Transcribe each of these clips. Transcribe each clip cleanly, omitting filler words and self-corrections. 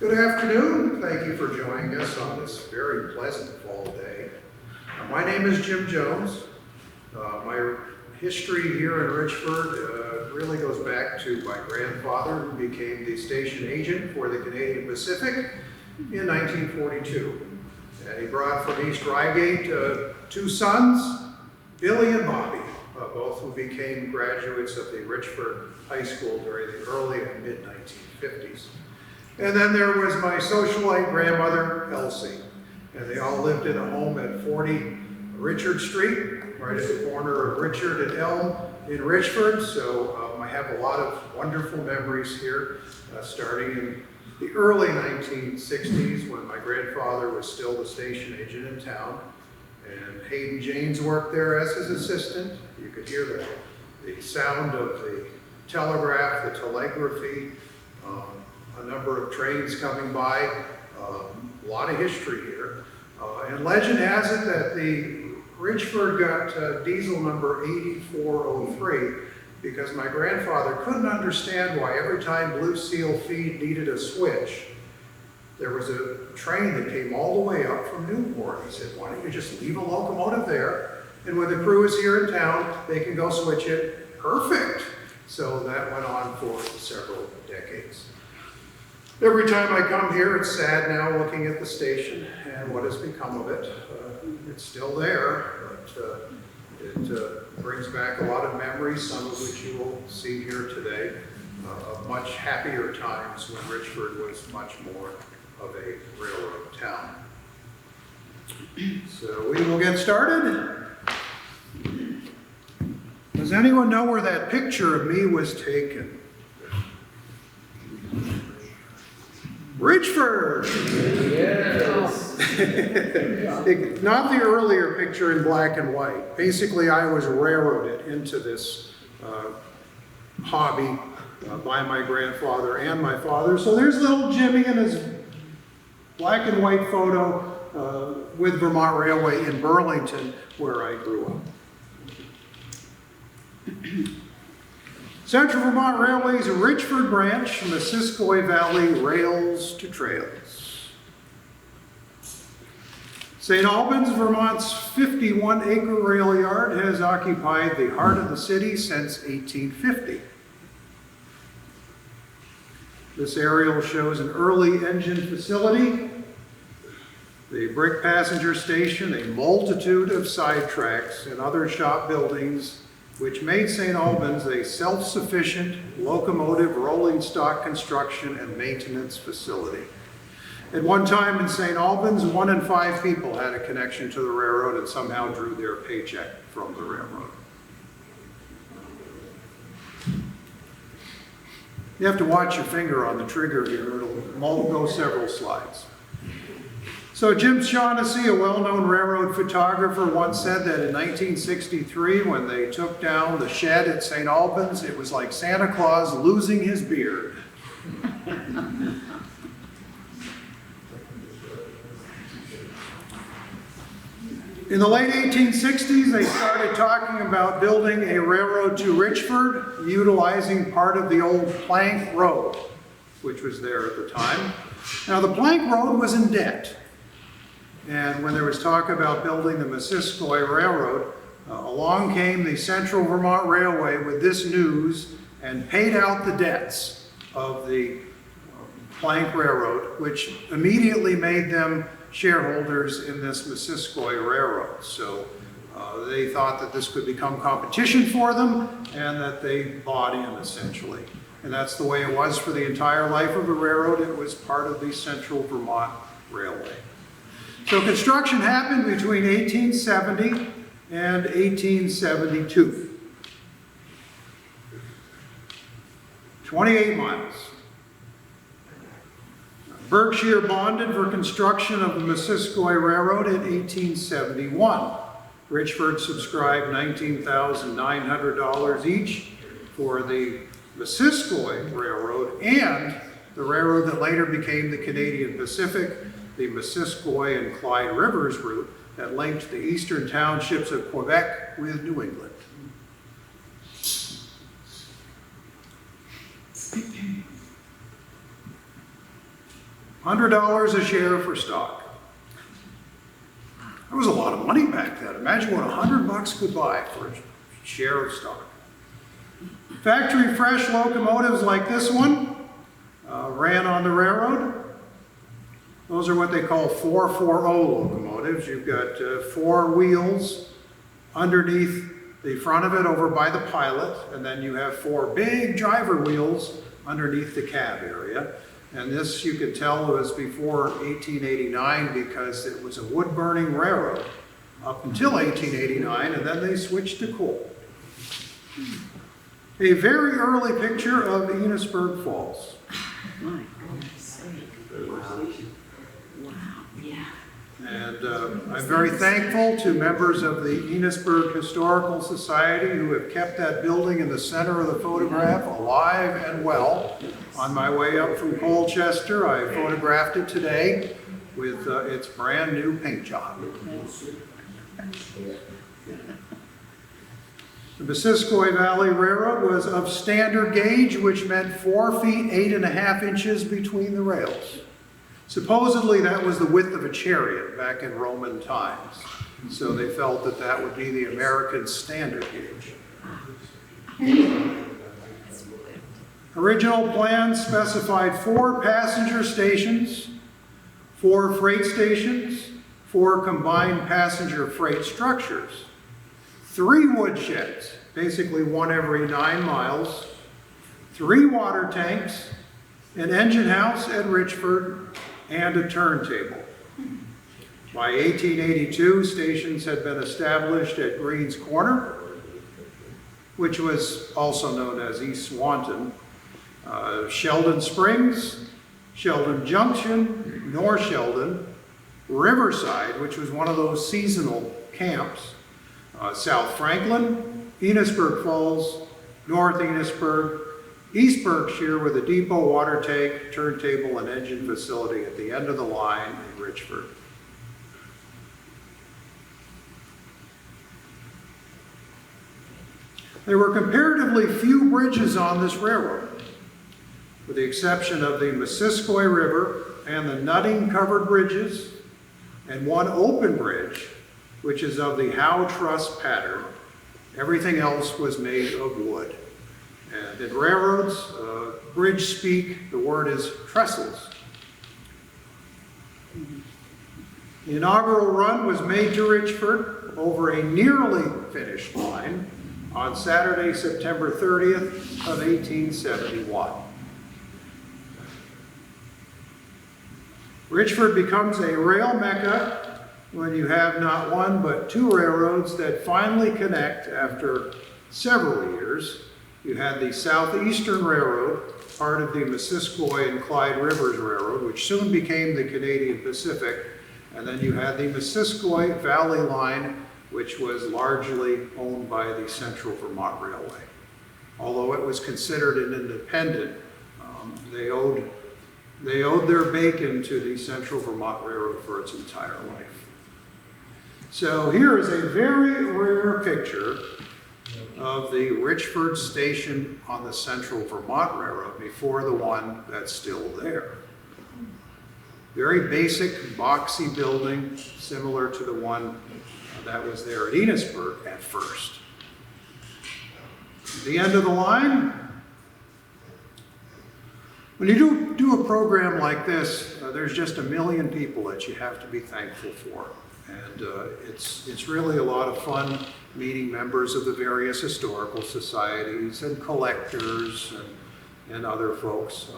Good afternoon. Thank you for joining us on this very pleasant fall day. My name is Jim Jones. My history here in Richford really goes back to my grandfather, who became the station agent for the Canadian Pacific in 1942. And he brought from East Reigate two sons, Billy and Bobby, both who became graduates of the Richford High School during the early and mid-1950s. And then there was my socialite grandmother, Elsie. And they all lived in a home at 40 Richard Street, right at the corner of Richard and Elm in Richford. So I have a lot of wonderful memories here, starting in the early 1960s when my grandfather was still the station agent in town. And Hayden Janes worked there as his assistant. You could hear the sound of the telegraph, the telegraphy, a number of trains coming by, a lot of history here. And legend has it that the Richford got diesel number 8403 because my grandfather couldn't understand why every time Blue Seal Feed needed a switch, there was a train that came all the way up from Newport. He said, why don't you just leave a locomotive there, and when the crew is here in town, they can go switch it. Perfect. So that went on for several decades. Every time I come here, it's sad now looking at the station and what has become of it. It's still there, but it brings back a lot of memories, some of which you will see here today, of much happier times when Richford was much more of a railroad town. So we will get started. Does anyone know where that picture of me was taken? Richford! Yes! Not the earlier picture in black and white. Basically, I was railroaded into this hobby by my grandfather and my father. So there's little Jimmy in his black and white photo with Vermont Railway in Burlington, where I grew up. Central Vermont Railway's Richford branch, Missisquoi Valley, rails to trails. St. Albans, Vermont's 51-acre rail yard has occupied the heart of the city since 1850. This aerial shows an early engine facility, the brick passenger station, a multitude of side tracks, and other shop buildings, which made St. Albans a self-sufficient locomotive rolling stock construction and maintenance facility. At one time in St. Albans, 1 in 5 people had a connection to the railroad and somehow drew their paycheck from the railroad. You have to watch your finger on the trigger here. It'll go several slides. So Jim Shaughnessy, a well-known railroad photographer, once said that in 1963, when they took down the shed at St. Albans, it was like Santa Claus losing his beard. In the late 1860s, they started talking about building a railroad to Richford, utilizing part of the old plank road, which was there at the time. Now, the plank road was in debt. And when there was talk about building the Missisquoi Railroad, along came the Central Vermont Railway with this news and paid out the debts of the plank railroad, which immediately made them shareholders in this Missisquoi Railroad. So they thought that this could become competition for them and that they bought in essentially. And that's the way it was for the entire life of the railroad. It was part of the Central Vermont Railway. So construction happened between 1870 and 1872. 28 miles. Berkshire bonded for construction of the Missisquoi Railroad in 1871. Richford subscribed $19,900 each for the Missisquoi Railroad and the railroad that later became the Canadian Pacific, the Missisquoi and Clyde Rivers route that linked the eastern townships of Quebec with New England. $100 a share for stock. That was a lot of money back then. Imagine what $100 could buy for a share of stock. Factory fresh locomotives like this one ran on the railroad. Those are what they call 440 locomotives. You've got 4 wheels underneath the front of it over by the pilot, and then you have 4 big driver wheels underneath the cab area. And this, you could tell, was before 1889 because it was a wood-burning railroad up until 1889, and then they switched to coal. A very early picture of Enosburg Falls. My goodness. Wow, yeah. And I'm very thankful to members of the Enosburg Historical Society who have kept that building in the center of the photograph alive and well. On my way up from Colchester, I photographed it today with its brand new paint job. The Missisquoi Valley Railroad was of standard gauge, which meant 4 feet 8.5 inches between the rails. Supposedly that was the width of a chariot back in Roman times. So they felt that that would be the American standard gauge. Original plans specified 4 passenger stations, 4 freight stations, 4 combined passenger freight structures, 3 woodsheds, basically 1 every 9 miles, 3 water tanks, an engine house at Richford, and a turntable. By 1882, stations had been established at Green's Corner, which was also known as East Swanton, Sheldon Springs, Sheldon Junction, North Sheldon, Riverside, which was one of those seasonal camps, South Franklin, Enosburg Falls, North Enosburg, East Berkshire with a depot, water tank, turntable, and engine facility at the end of the line in Richford. There were comparatively few bridges on this railroad, with the exception of the Missisquoi River and the nutting-covered bridges, and 1 open bridge, which is of the Howe truss pattern. Everything else was made of wood. And in railroads, bridge speak, the word is trestles. The inaugural run was made to Richford over a nearly finished line on Saturday, September 30th of 1871. Richford becomes a rail mecca when you have not 1 but 2 railroads that finally connect after several years. You had the Southeastern Railroad, part of the Missisquoi and Clyde Rivers Railroad, which soon became the Canadian Pacific. And then you had the Missisquoi Valley Line, which was largely owned by the Central Vermont Railway. Although it was considered an independent, they owed their bacon to the Central Vermont Railroad for its entire life. So here is a very rare picture of the Richford station on the Central Vermont Railroad before the one that's still there. Very basic, boxy building, similar to the one that was there at Enosburg at first. At the end of the line, when you do a program like this, there's just a million people that you have to be thankful for. And it's really a lot of fun meeting members of the various historical societies and collectors and other folks.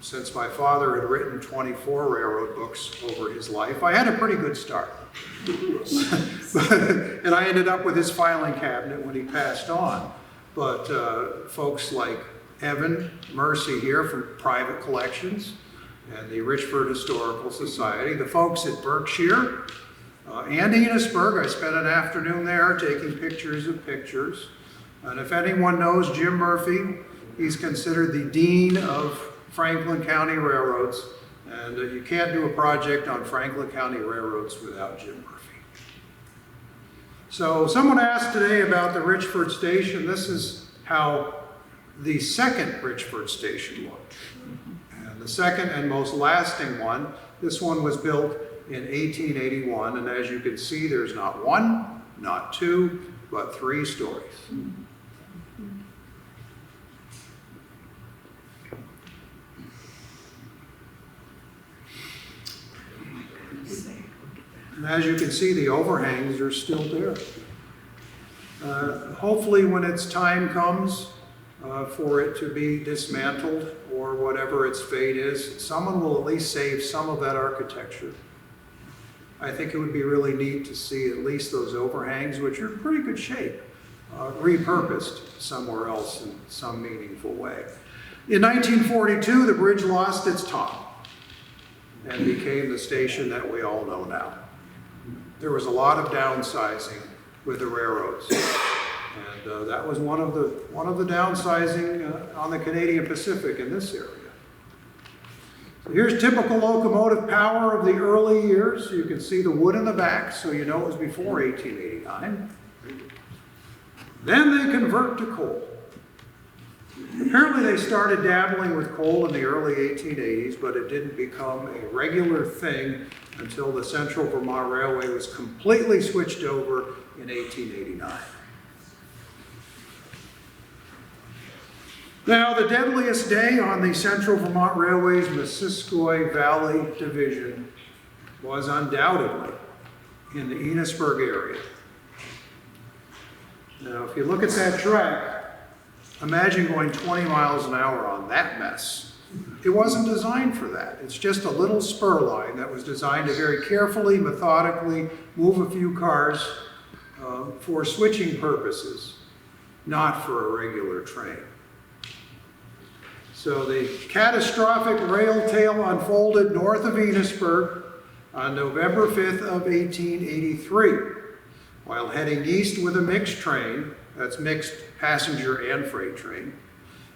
Since my father had written 24 railroad books over his life, I had a pretty good start. And I ended up with his filing cabinet when he passed on. But folks like Evan Mercy here from Private Collections and the Richford Historical Society, the folks at Berkshire, and Enosburg. I spent an afternoon there taking pictures of pictures. And if anyone knows Jim Murphy, he's considered the dean of Franklin County Railroads. And you can't do a project on Franklin County Railroads without Jim Murphy. So someone asked today about the Richford Station. This is how the second Richford Station looked. And The second and most lasting one, this one was built in 1881, and as you can see, there's not one, not two, but 3 stories. And as you can see, the overhangs are still there. Hopefully when its time comes for it to be dismantled or whatever its fate is, someone will at least save some of that architecture. I think it would be really neat to see at least those overhangs, which are in pretty good shape, repurposed somewhere else in some meaningful way. In 1942, the bridge lost its top and became the station that we all know now. There was a lot of downsizing with the railroads, and that was one of the downsizing on the Canadian Pacific in this area. So here's typical locomotive power of the early years. You can see the wood in the back, so you know it was before 1889. Then they convert to coal. Apparently they started dabbling with coal in the early 1880s, but it didn't become a regular thing until the Central Vermont Railway was completely switched over in 1889. Now, the deadliest day on the Central Vermont Railway's Missisquoi Valley Division was undoubtedly in the Enosburg area. Now, if you look at that track, imagine going 20 miles an hour on that mess. It wasn't designed for that. It's just a little spur line that was designed to very carefully, methodically move a few cars for switching purposes, not for a regular train. So the catastrophic rail tale unfolded north of Enosburg on November 5th of 1883. While heading east with a mixed train, that's mixed passenger and freight train,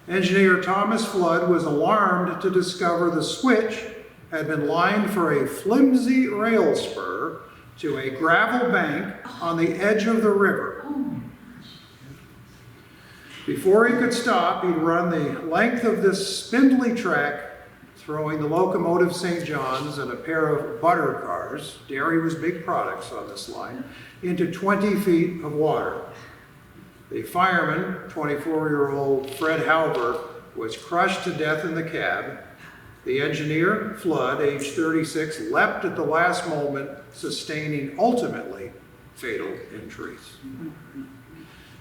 engineer Thomas Flood was alarmed to discover the switch had been lined for a flimsy rail spur to a gravel bank on the edge of the river. Before he could stop, he'd run the length of this spindly track, throwing the locomotive St. John's and a pair of butter cars, dairy was big products on this line, into 20 feet of water. The fireman, 24-year-old Fred Halber, was crushed to death in the cab. The engineer, Flood, age 36, leapt at the last moment, sustaining ultimately fatal injuries.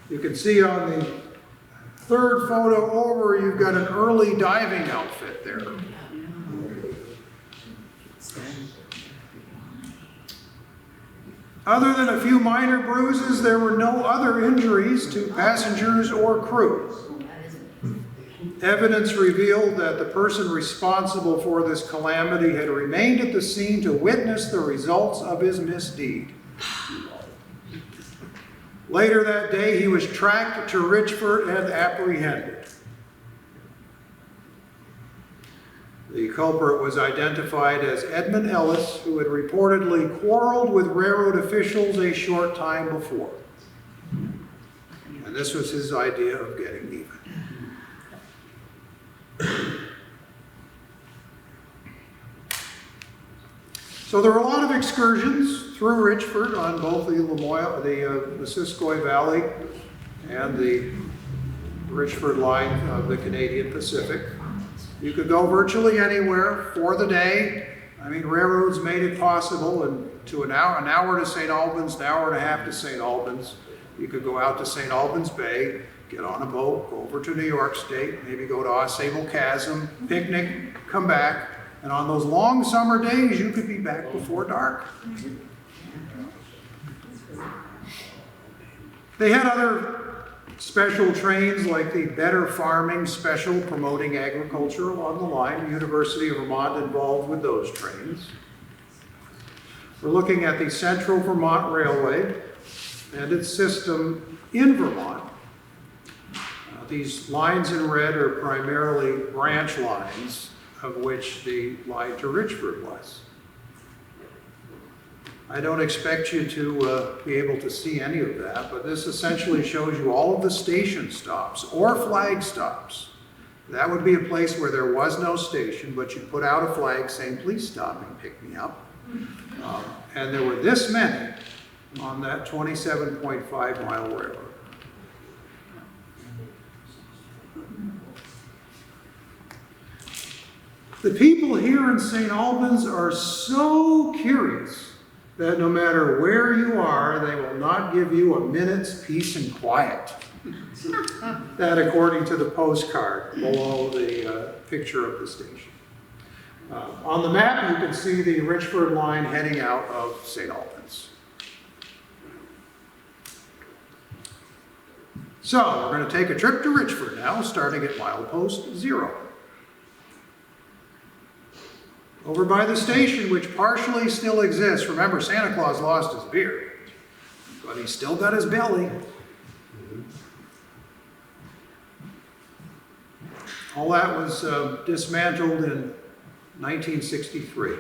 You can see on the third photo over, you've got an early diving outfit there. Other than a few minor bruises, there were no other injuries to passengers or crew. Evidence revealed that the person responsible for this calamity had remained at the scene to witness the results of his misdeed. Later that day, he was tracked to Richford and apprehended. The culprit was identified as Edmund Ellis, who had reportedly quarreled with railroad officials a short time before. And this was his idea of getting even. So there were a lot of excursions through Richford on both the Missisquoi Valley and the Richford line of the Canadian Pacific. You could go virtually anywhere for the day. I mean, railroads made it possible, and to an hour to St. Albans, an hour and a half to St. Albans. You could go out to St. Albans Bay, get on a boat, go over to New York State, maybe go to Ausable Chasm, picnic, come back, and on those long summer days, you could be back before dark. They had other special trains like the Better Farming Special promoting agriculture along the line. The University of Vermont involved with those trains. We're looking at the Central Vermont Railway and its system in Vermont. These lines in red are primarily branch lines, of which the line to Richford was. I don't expect you to be able to see any of that, but this essentially shows you all of the station stops or flag stops That would be a place where there was no station, but you put out a flag saying, please stop and pick me up. And there were this many on that 27.5-mile railroad. The people here in St. Albans are so curious that no matter where you are, they will not give you a minute's peace and quiet. That according to the postcard below the picture of the station. On the map, you can see the Richford line heading out of St. Albans. So, we're going to take a trip to Richford now, starting at milepost 0. Over by the station, which partially still exists. Remember, Santa Claus lost his beard, but he's still got his belly. All that was dismantled in 1963.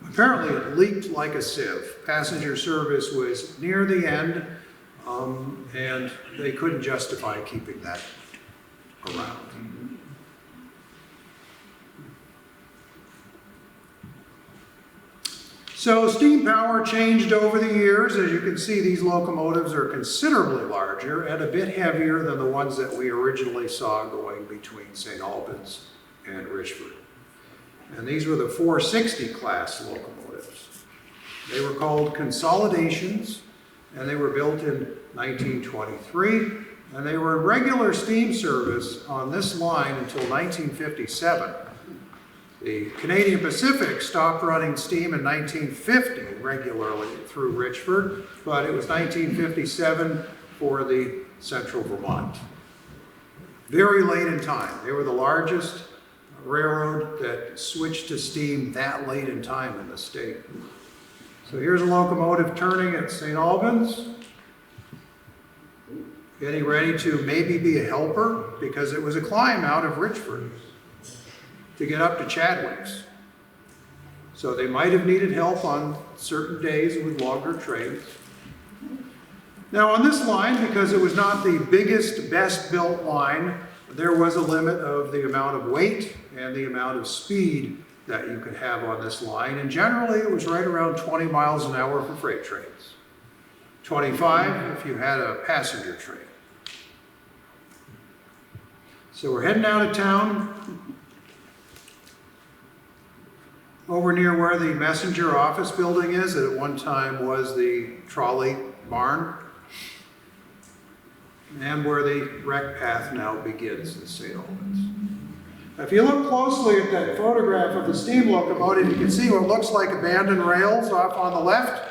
Apparently it leaked like a sieve. Passenger service was near the end, and they couldn't justify keeping that around. So steam power changed over the years. As you can see, these locomotives are considerably larger and a bit heavier than the ones that we originally saw going between St. Albans and Richford. And these were the 460 class locomotives. They were called consolidations, and they were built in 1923, and they were in regular steam service on this line until 1957. The Canadian Pacific stopped running steam in 1950 regularly through Richford, but it was 1957 for the Central Vermont. Very late in time. They were the largest railroad that switched to steam that late in time in the state. So here's a locomotive turning at St. Albans, getting ready to maybe be a helper because it was a climb out of Richford to get up to Chadwick's. So they might have needed help on certain days with longer trains. Now on this line, because it was not the biggest, best built line, there was a limit of the amount of weight and the amount of speed that you could have on this line. And generally it was right around 20 miles an hour for freight trains. 25 if you had a passenger train. So we're heading out of town, over near where the messenger office building is, that at one time was the trolley barn, and where the wreck path now begins in St. Albans. Now, if you look closely at that photograph of the steam locomotive, you can see what looks like abandoned rails off on the left.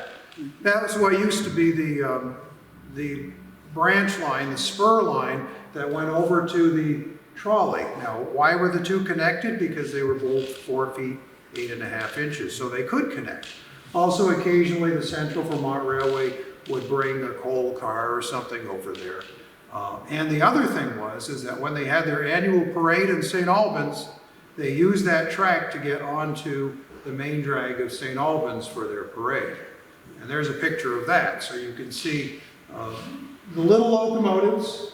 That was what used to be the branch line, the spur line that went over to the trolley. Now, why were the two connected? Because they were both 4 feet 8.5 inches, so they could connect. Also, occasionally the Central Vermont Railway would bring a coal car or something over there. And the other thing is that when they had their annual parade in St. Albans, they used that track to get onto the main drag of St. Albans for their parade. And there's a picture of that, so you can see the little locomotives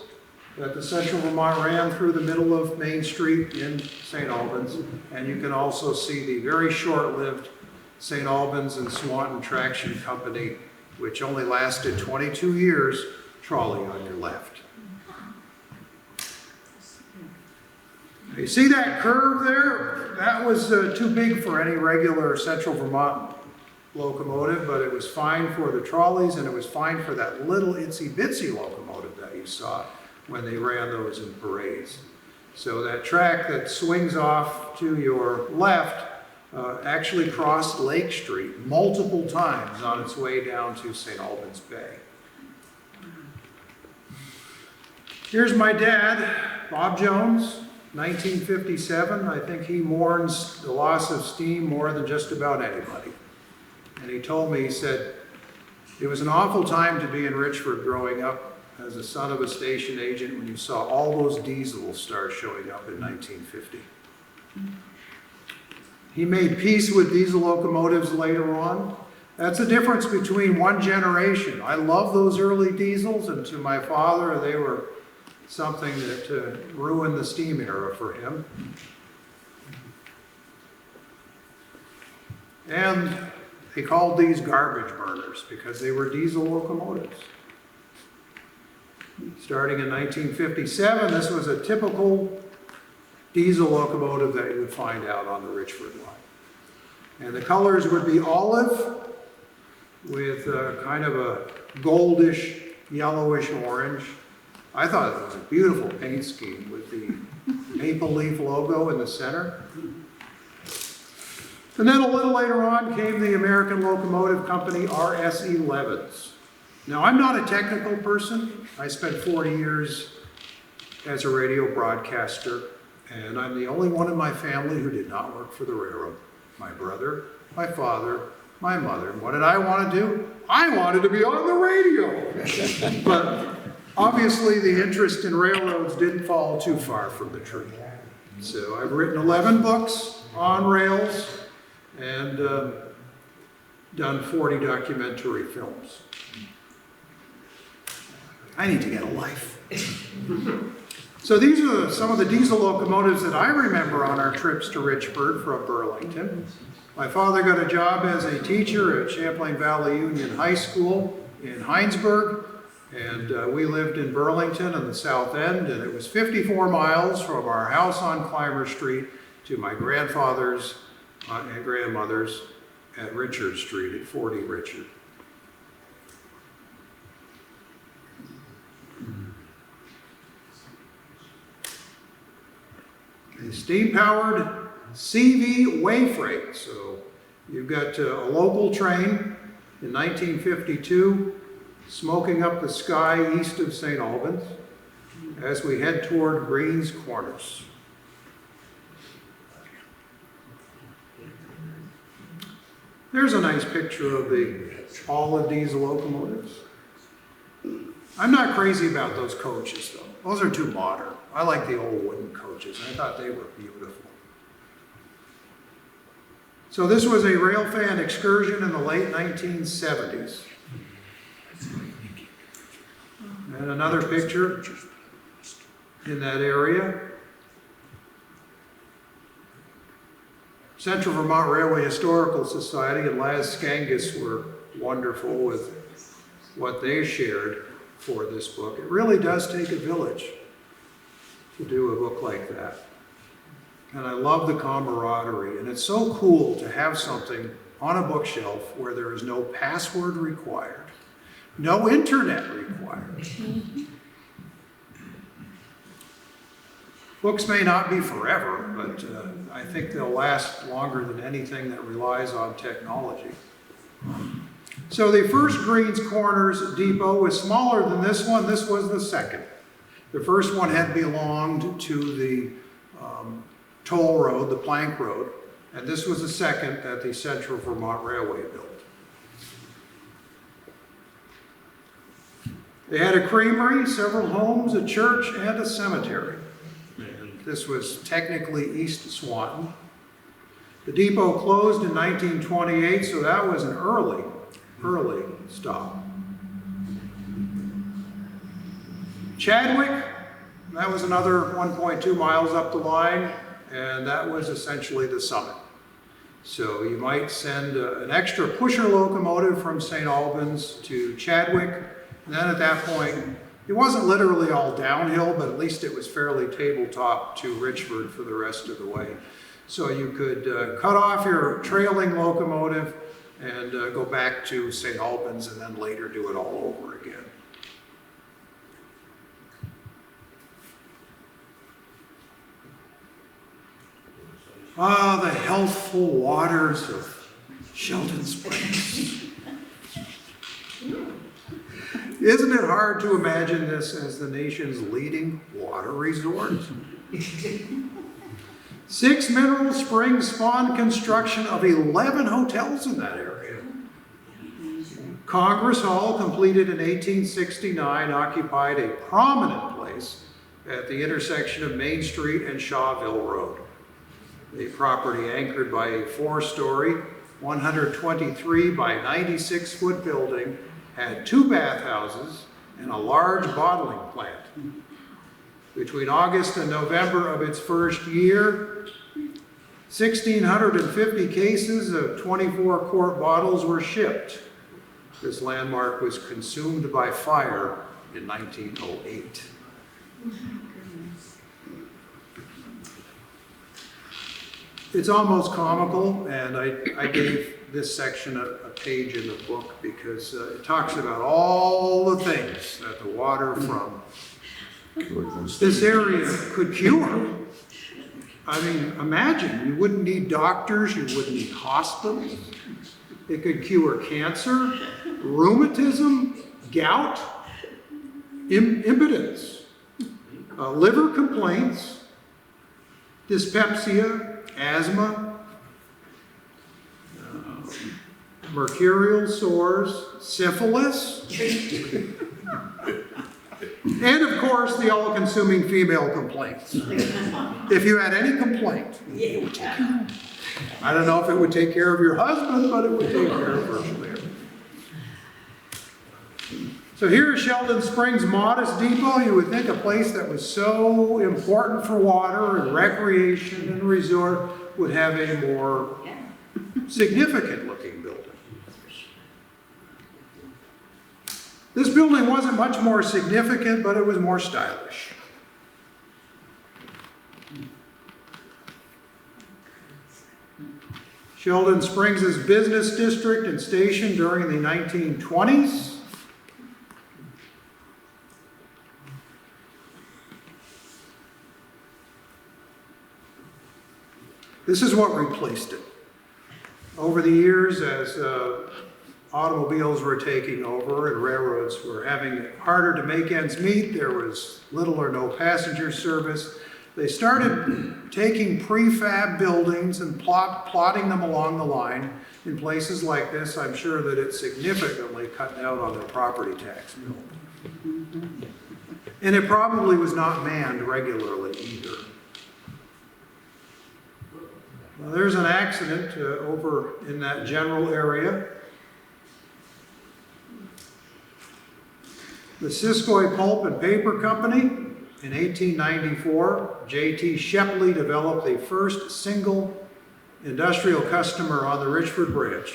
that the Central Vermont ran through the middle of Main Street in St. Albans. And you can also see the very short-lived St. Albans and Swanton Traction Company, which only lasted 22 years, trolley on your left. You see that curve there? That was too big for any regular Central Vermont locomotive, but it was fine for the trolleys, and it was fine for that little itsy-bitsy locomotive that you saw when they ran those in parades. So that track that swings off to your left actually crossed Lake Street multiple times on its way down to St. Albans Bay. Here's my dad, Bob Jones, 1957. I think he mourns the loss of steam more than just about anybody. And he told me, he said, it was an awful time to be in Richford growing up as a son of a station agent when you saw all those diesels start showing up in 1950. He made peace with diesel locomotives later on. That's the difference between one generation. I love those early diesels, and to my father, they were something that ruined the steam era for him. And they called these garbage burners because they were diesel locomotives. Starting in 1957, this was a typical diesel locomotive that you would find out on the Richford line. And the colors would be olive with kind of a goldish, yellowish orange. I thought it was a beautiful paint scheme with the maple leaf logo in the center. And then a little later on came the American Locomotive Company RS-11s. Now, I'm not a technical person. I spent 40 years as a radio broadcaster, and I'm the only one in my family who did not work for the railroad. My brother, my father, my mother. And what did I want to do? I wanted to be on the radio. But obviously the interest in railroads didn't fall too far from the tree. So I've written 11 books on rails and done 40 documentary films. I need to get a life. So these are some of the diesel locomotives that I remember on our trips to Richford from Burlington. My father got a job as a teacher at Champlain Valley Union High School in Heinsberg, and we lived in Burlington on the south end, and it was 54 miles from our house on Clymer Street to my grandfather's and grandmother's at Richard Street at 40 Richard. A steam-powered CV way freight. So you've got a local train in 1952 smoking up the sky east of St. Albans as we head toward Greens Corners. There's a nice picture of the olive diesel locomotives. I'm not crazy about those coaches though. Those are too modern. I like the old wooden coaches. I thought they were beautiful. So this was a railfan excursion in the late 1970s. And another picture in that area. Central Vermont Railway Historical Society and Laz Skangus were wonderful with what they shared for this book. It really does take a village to do a book like that. And I love the camaraderie, and it's so cool to have something on a bookshelf where there is no password required, no internet required. Books may not be forever, but I think they'll last longer than anything that relies on technology. So the first Greens Corners depot was smaller than this one. This was the second. The first one had belonged to the toll road, the plank road, and this was the second that the Central Vermont Railway built. They had a creamery, several homes, a church, and a cemetery. And this was technically East Swanton. The depot closed in 1928, so that was an early stop. Chadwick, that was another 1.2 miles up the line, and that was essentially the summit. So you might send an extra pusher locomotive from St. Albans to Chadwick, and then at that point, it wasn't literally all downhill, but at least it was fairly tabletop to Richford for the rest of the way. So you could cut off your trailing locomotive and go back to St. Albans and then later do it all over again. Ah, the healthful waters of Shelton Springs. Isn't it hard to imagine this as the nation's leading water resort? 6 mineral springs spawned construction of 11 hotels in that area. Congress Hall, completed in 1869, occupied a prominent place at the intersection of Main Street and Shawville Road. A property anchored by a 4-story, 123 by 96-foot building had 2 bathhouses and a large bottling plant. Between August and November of its first year, 1,650 cases of 24-quart bottles were shipped. This landmark was consumed by fire in 1908. It's almost comical, and I gave this section a page in the book because it talks about all the things that the water from this area could cure. I mean, imagine, you wouldn't need doctors, you wouldn't need hospitals. It could cure cancer, rheumatism, gout, impotence, liver complaints, dyspepsia, asthma, mercurial sores, syphilis, and of course the all-consuming female complaints. If you had any complaint, it would take care. I don't know if it would take care of your husband, but it would take care of virtually everything. So here is Sheldon Springs Modest Depot. You would think a place that was so important for water and recreation and resort would have a more significant looking building. This building wasn't much more significant, but it was more stylish. Sheldon Springs' business district and station during the 1920s. This is what replaced it. Over the years, as automobiles were taking over and railroads were having it harder to make ends meet, there was little or no passenger service. They started taking prefab buildings and plotting them along the line. In places like this, I'm sure that it significantly cut down on their property tax bill. And it probably was not manned regularly either. Well, there's an accident over in that general area. The Missisquoi Pulp and Paper Company. In 1894, J.T. Shepley developed the first single industrial customer on the Richford Bridge.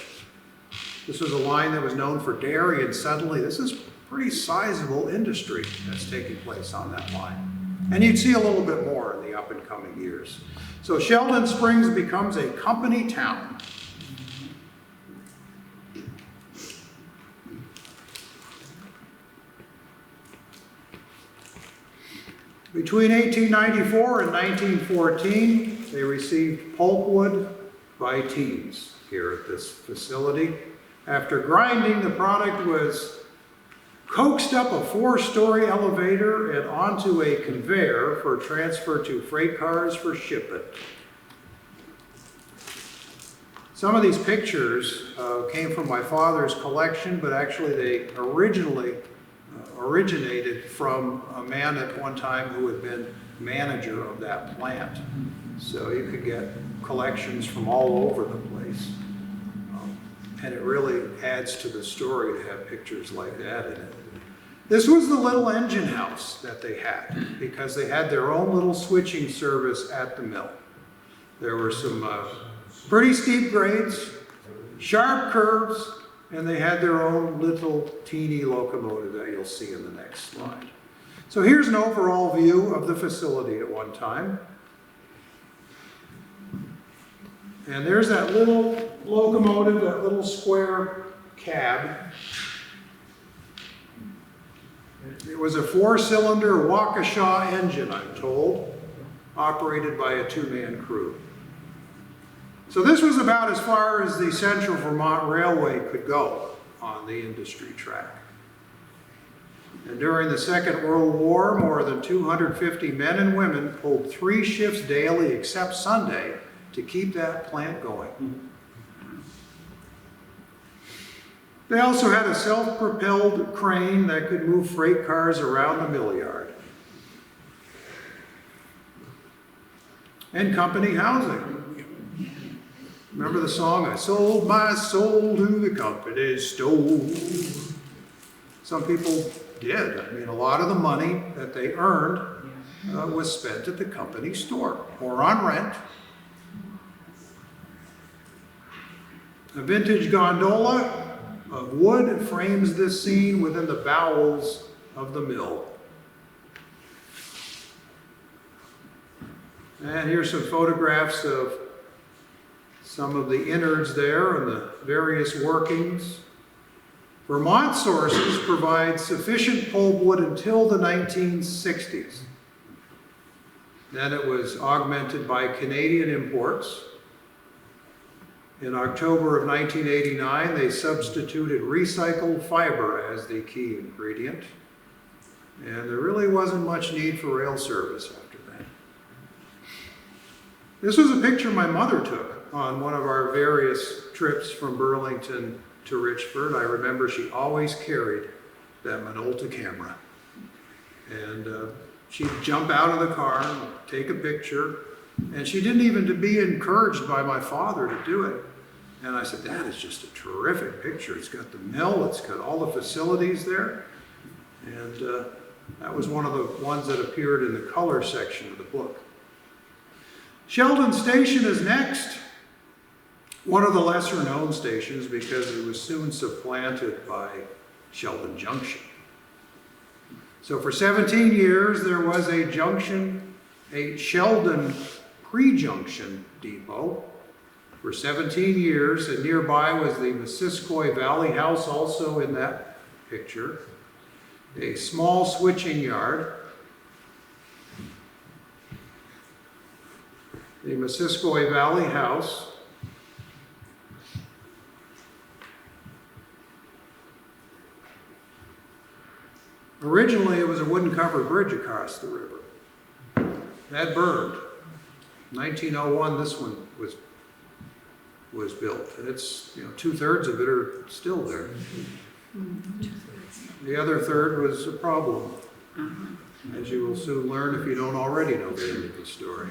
This was a line that was known for dairy, and suddenly this is pretty sizable industry that's taking place on that line. And you'd see a little bit more in the up and coming years. So Sheldon Springs becomes a company town. Between 1894 and 1914, they received pulpwood by teams here at this facility. After grinding, the product was coaxed up a 4-story elevator and onto a conveyor for transfer to freight cars for shipment. Some of these pictures came from my father's collection, but actually they originated from a man at one time who had been manager of that plant. So you could get collections from all over the place. And it really adds to the story to have pictures like that in it. This was the little engine house that they had, because they had their own little switching service at the mill. There were some pretty steep grades, sharp curves, and they had their own little teeny locomotive that you'll see in the next slide. So here's an overall view of the facility at one time. And there's that little locomotive, that little square cab. It was a 4-cylinder Waukesha engine, I'm told, operated by a 2-man crew. So this was about as far as the Central Vermont Railway could go on the industry track. And during the Second World War, more than 250 men and women pulled 3 shifts daily except Sunday to keep that plant going. They also had a self-propelled crane that could move freight cars around the mill yard. And company housing. Remember the song, I sold my soul to the company store. Some people did. I mean, a lot of the money that they earned was spent at the company store or on rent. A vintage gondola of wood frames this scene within the bowels of the mill. And here's some photographs of some of the innards there and the various workings. Vermont sources provide sufficient pulpwood until the 1960s. Then it was augmented by Canadian imports. In October of 1989, they substituted recycled fiber as the key ingredient. And there really wasn't much need for rail service after that. This was a picture my mother took on one of our various trips from Burlington to Richford. I remember she always carried that Minolta camera. And she'd jump out of the car and take a picture. And she didn't even be encouraged by my father to do it. And I said, that is just a terrific picture. It's got the mill, it's got all the facilities there. And that was one of the ones that appeared in the color section of the book. Sheldon Station is next. One of the lesser known stations because it was soon supplanted by Sheldon Junction. So for 17 years there was a Sheldon pre-junction depot. For 17 years, and nearby was the Missisquoi Valley House, also in that picture. A small switching yard. The Missisquoi Valley House. Originally, it was a wooden covered bridge across the river. That burned. 1901, this one was built, and it's, 2/3 of it are still there. The other third was a problem, as you will soon learn if you don't already know the end of the story.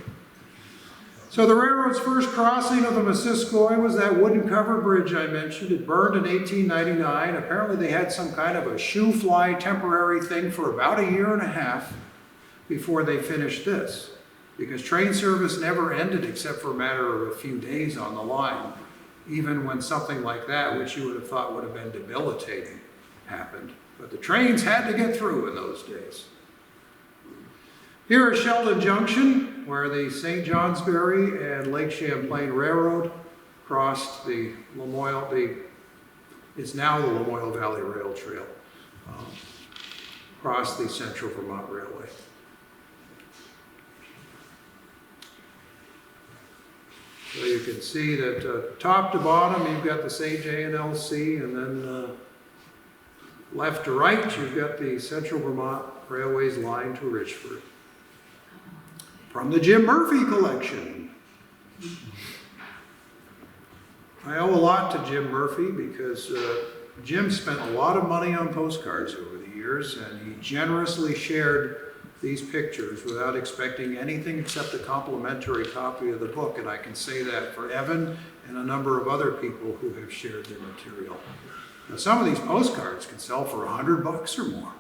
So the railroad's first crossing of the Missisquoi was that wooden covered bridge I mentioned. It burned in 1899. Apparently they had some kind of a shoe fly temporary thing for about a year and a half before they finished this, because train service never ended except for a matter of a few days on the line, even when something like that, which you would have thought would have been debilitating, happened. But the trains had to get through in those days. Here is Sheldon Junction, where the St. Johnsbury and Lake Champlain Railroad crossed the it's now the Lamoille Valley Rail Trail, crossed the Central Vermont Railway. So you can see that top to bottom, you've got the St. J&LC, and then left to right, you've got the Central Vermont Railway's line to Richford. From the Jim Murphy collection. I owe a lot to Jim Murphy because Jim spent a lot of money on postcards over the years, and he generously shared these pictures without expecting anything except a complimentary copy of the book, and I can say that for Evan and a number of other people who have shared their material. Now, some of these postcards can sell for $100 or more.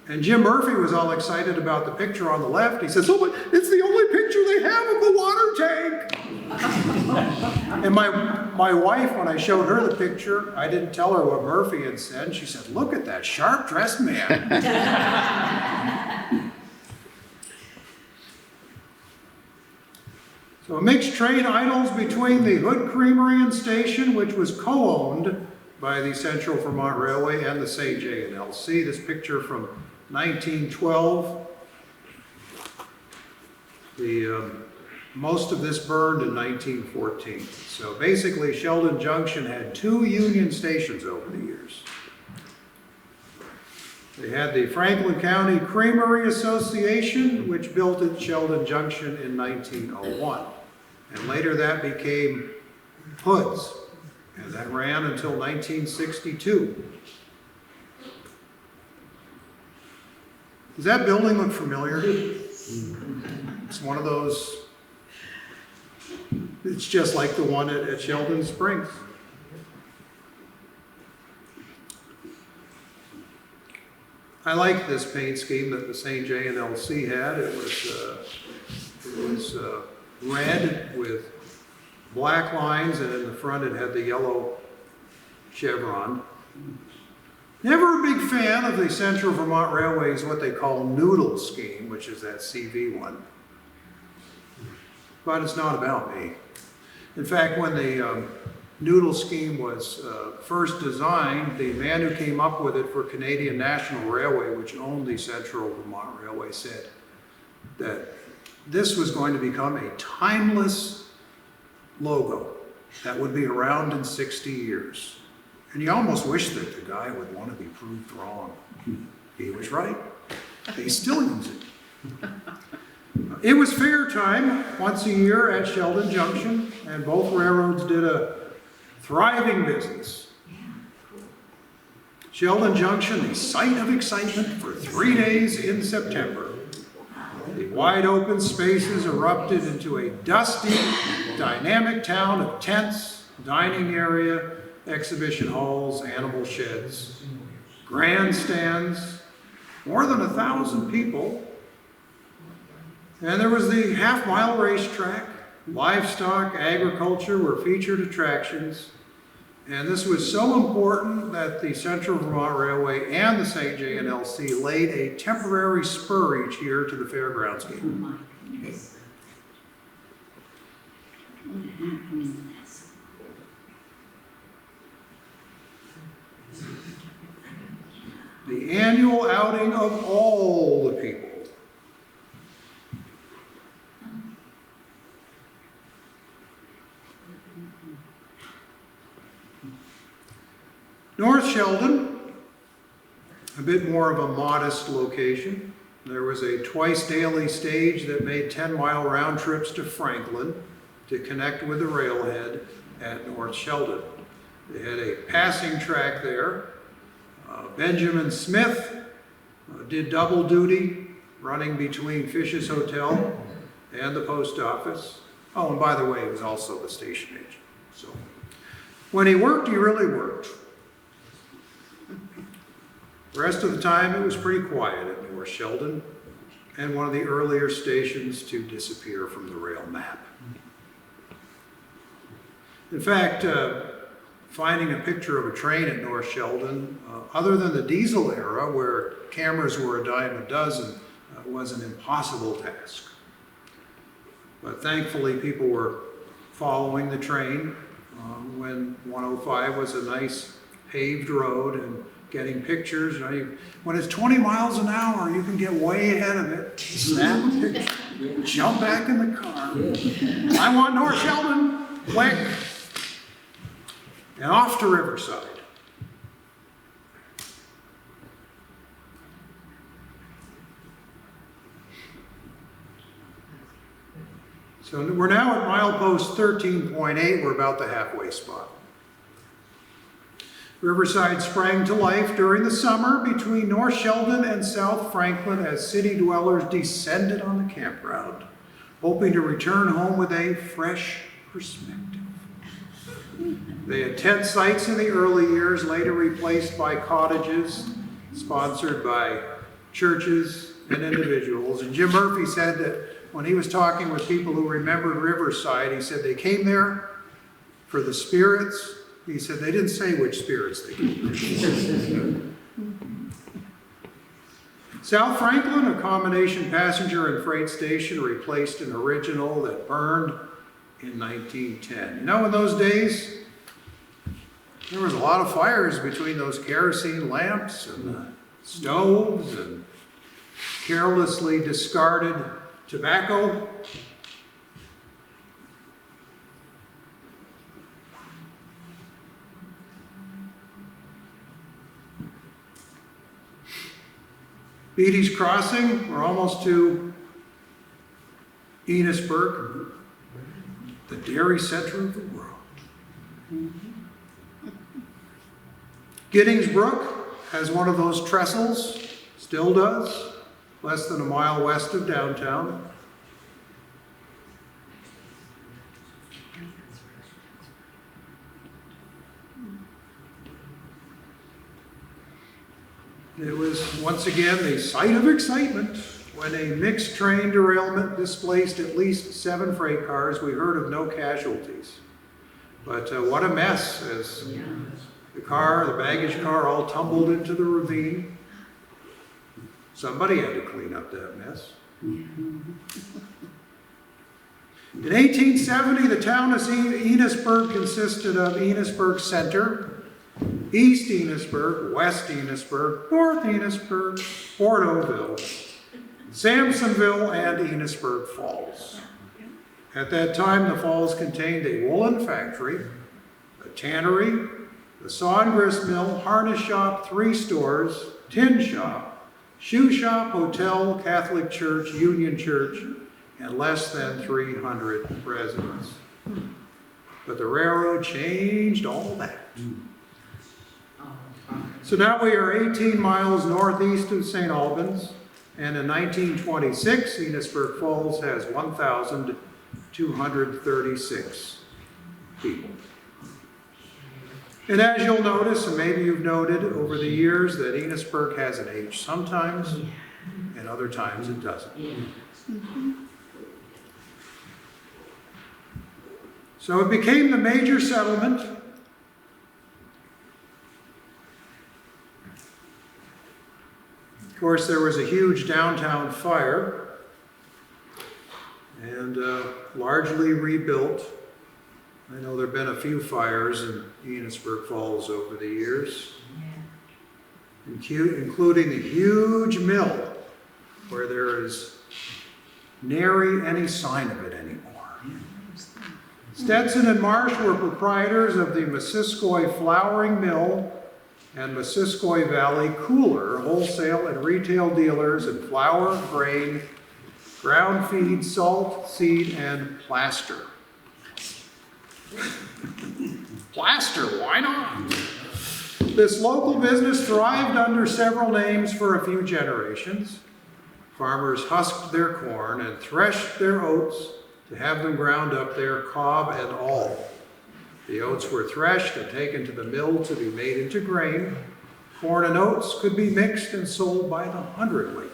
And Jim Murphy was all excited about the picture on the left. He says, oh, but it's the only picture they have of the water tank. And my wife, when I showed her the picture, I didn't tell her what Murphy had said. She said, look at that sharp-dressed man. So a mixed train idles between the Hood Creamery and Station, which was co-owned by the Central Vermont Railway and the St. J&LC. This picture from 1912. Most of this burned in 1914. So basically, Sheldon Junction had 2 Union stations over the years. They had the Franklin County Creamery Association, which built at Sheldon Junction in 1901. And later that became Hood's, and that ran until 1962. Does that building look familiar? It's one of those, it's just like the one at Sheldon Springs. I like this paint scheme that the St. J and LC had. It was red with black lines, and in the front it had the yellow chevron. Never a big fan of the Central Vermont Railway's what they call noodle scheme, which is that CV one. But it's not about me. In fact, when the noodle scheme was first designed, the man who came up with it for Canadian National Railway, which owned the Central Vermont Railway, said that this was going to become a timeless logo that would be around in 60 years. And you almost wish that the guy would want to be proved wrong. He was right. They still use it. It was fair time once a year at Sheldon Junction, and both railroads did a thriving business. Sheldon Junction, the site of excitement for 3 days in September. The wide open spaces erupted into a dusty, dynamic town of tents, dining area, exhibition halls, animal sheds, grandstands, more than 1,000 people. And there was the half-mile racetrack. Livestock, agriculture were featured attractions. And this was so important that the Central Vermont Railway and the St. J and LC laid a temporary spur each year to the fairgrounds Oh gate. my goodness. The annual outing of all the people. North Sheldon, a bit more of a modest location. There was a twice daily stage that made 10-mile round trips to Franklin to connect with the railhead at North Sheldon. They had a passing track there. Benjamin Smith did double duty, running between Fish's Hotel and the post office. Oh, and by the way, he was also the station agent. So when he worked, he really worked. The rest of the time, it was pretty quiet at North Sheldon, and one of the earlier stations to disappear from the rail map. In fact, finding a picture of a train at North Sheldon, other than the diesel era, where cameras were a dime a dozen, was an impossible task. But thankfully, people were following the train when 105 was a nice paved road, and getting pictures. You know, when it's 20 miles an hour, you can get way ahead of it, snap a picture, jump back in the car. I want North Sheldon, quick, and off to Riverside. So we're now at milepost 13.8. We're about the halfway spot. Riverside sprang to life during the summer between North Sheldon and South Franklin as city dwellers descended on the campground, hoping to return home with a fresh perspective. They had tent sites in the early years, later replaced by cottages, sponsored by churches and individuals. And Jim Murphy said that when he was talking with people who remembered Riverside, he said they came there for the spirits. He said they didn't say which spirits they came there. South Franklin, a combination passenger and freight station, replaced an original that burned in 1910. You know, in those days, there was a lot of fires between those kerosene lamps and stoves and carelessly discarded tobacco. Beatty's Crossing, we're almost to Enosburg, the dairy center of the world. Giddings Brook has one of those trestles, still does, less than a mile west of downtown. It was once again the site of excitement when a mixed train derailment displaced at least 7 freight cars. We heard of no casualties. But what a mess as the baggage car all tumbled into the ravine. Somebody had to clean up that mess. In 1870, the town of Enosburg consisted of Enosburg Center, East Enosburg, West Enosburg, North Enosburg, Portoville, Sampsonville, and Enosburg Falls. At that time, the falls contained a woolen factory, a tannery, a saw and grist mill, harness shop, 3 stores, tin shop, shoe shop, hotel, Catholic church, Union church, and less than 300 residents. But the railroad changed all that. So now we are 18 miles northeast of St. Albans, and in 1926, Enosburg Falls has 1,236 people. And as you'll notice, and maybe you've noted over the years, that Enosburg has an H sometimes, and other times it doesn't. So it became the major settlement. Of course, there was a huge downtown fire and largely rebuilt. I know there have been a few fires in Enosburg Falls over the years, including a huge mill where there is nary any sign of it anymore. Stetson and Marsh were proprietors of the Missisquoi Flouring Mill and Missisquoi Valley Cooler, wholesale and retail dealers in flour, grain, ground feed, salt, seed, and plaster. Plaster, why not? This local business thrived under several names for a few generations. Farmers husked their corn and threshed their oats to have them ground up there, cob and all. The oats were threshed and taken to the mill to be made into grain. Corn and oats could be mixed and sold by the hundredweight.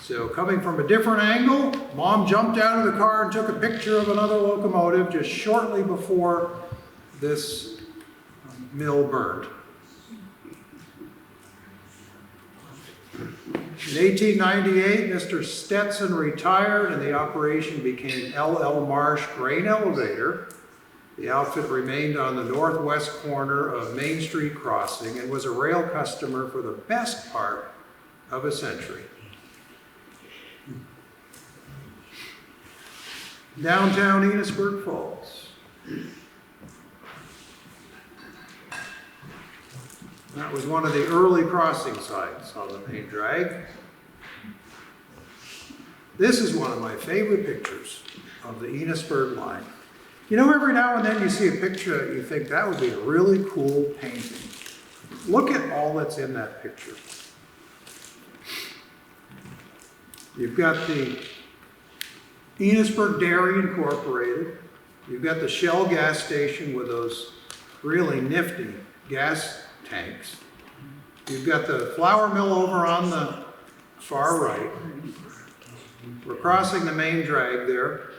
So coming from a different angle, Mom jumped out of the car and took a picture of another locomotive just shortly before this mill burned. In 1898, Mr. Stetson retired and the operation became L.L. Marsh Grain Elevator. The outfit remained on the northwest corner of Main Street Crossing and was a rail customer for the best part of a century. Downtown Enosburg Falls. That was one of the early crossing sites on the main drag. This is one of my favorite pictures of the Enosburg line. You know, every now and then you see a picture that you think that would be a really cool painting. Look at all that's in that picture. You've got the Enosburg Dairy Incorporated. You've got the Shell gas station with those really nifty gas tanks. You've got the flour mill over on the far right. We're crossing the main drag there.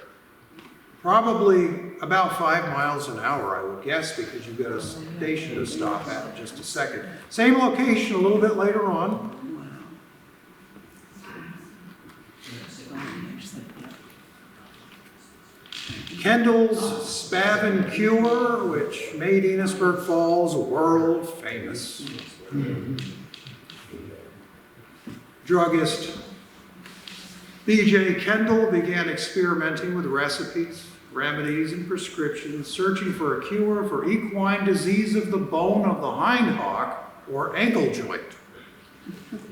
Probably about 5 miles an hour, I would guess, because you've got a station to stop at in just a second. Same location a little bit later on. Kendall's Spavin Cure, which made Enosburg Falls world famous. Druggist B.J. Kendall began experimenting with recipes, remedies, and prescriptions, searching for a cure for equine disease of the bone of the hind hock or ankle joint.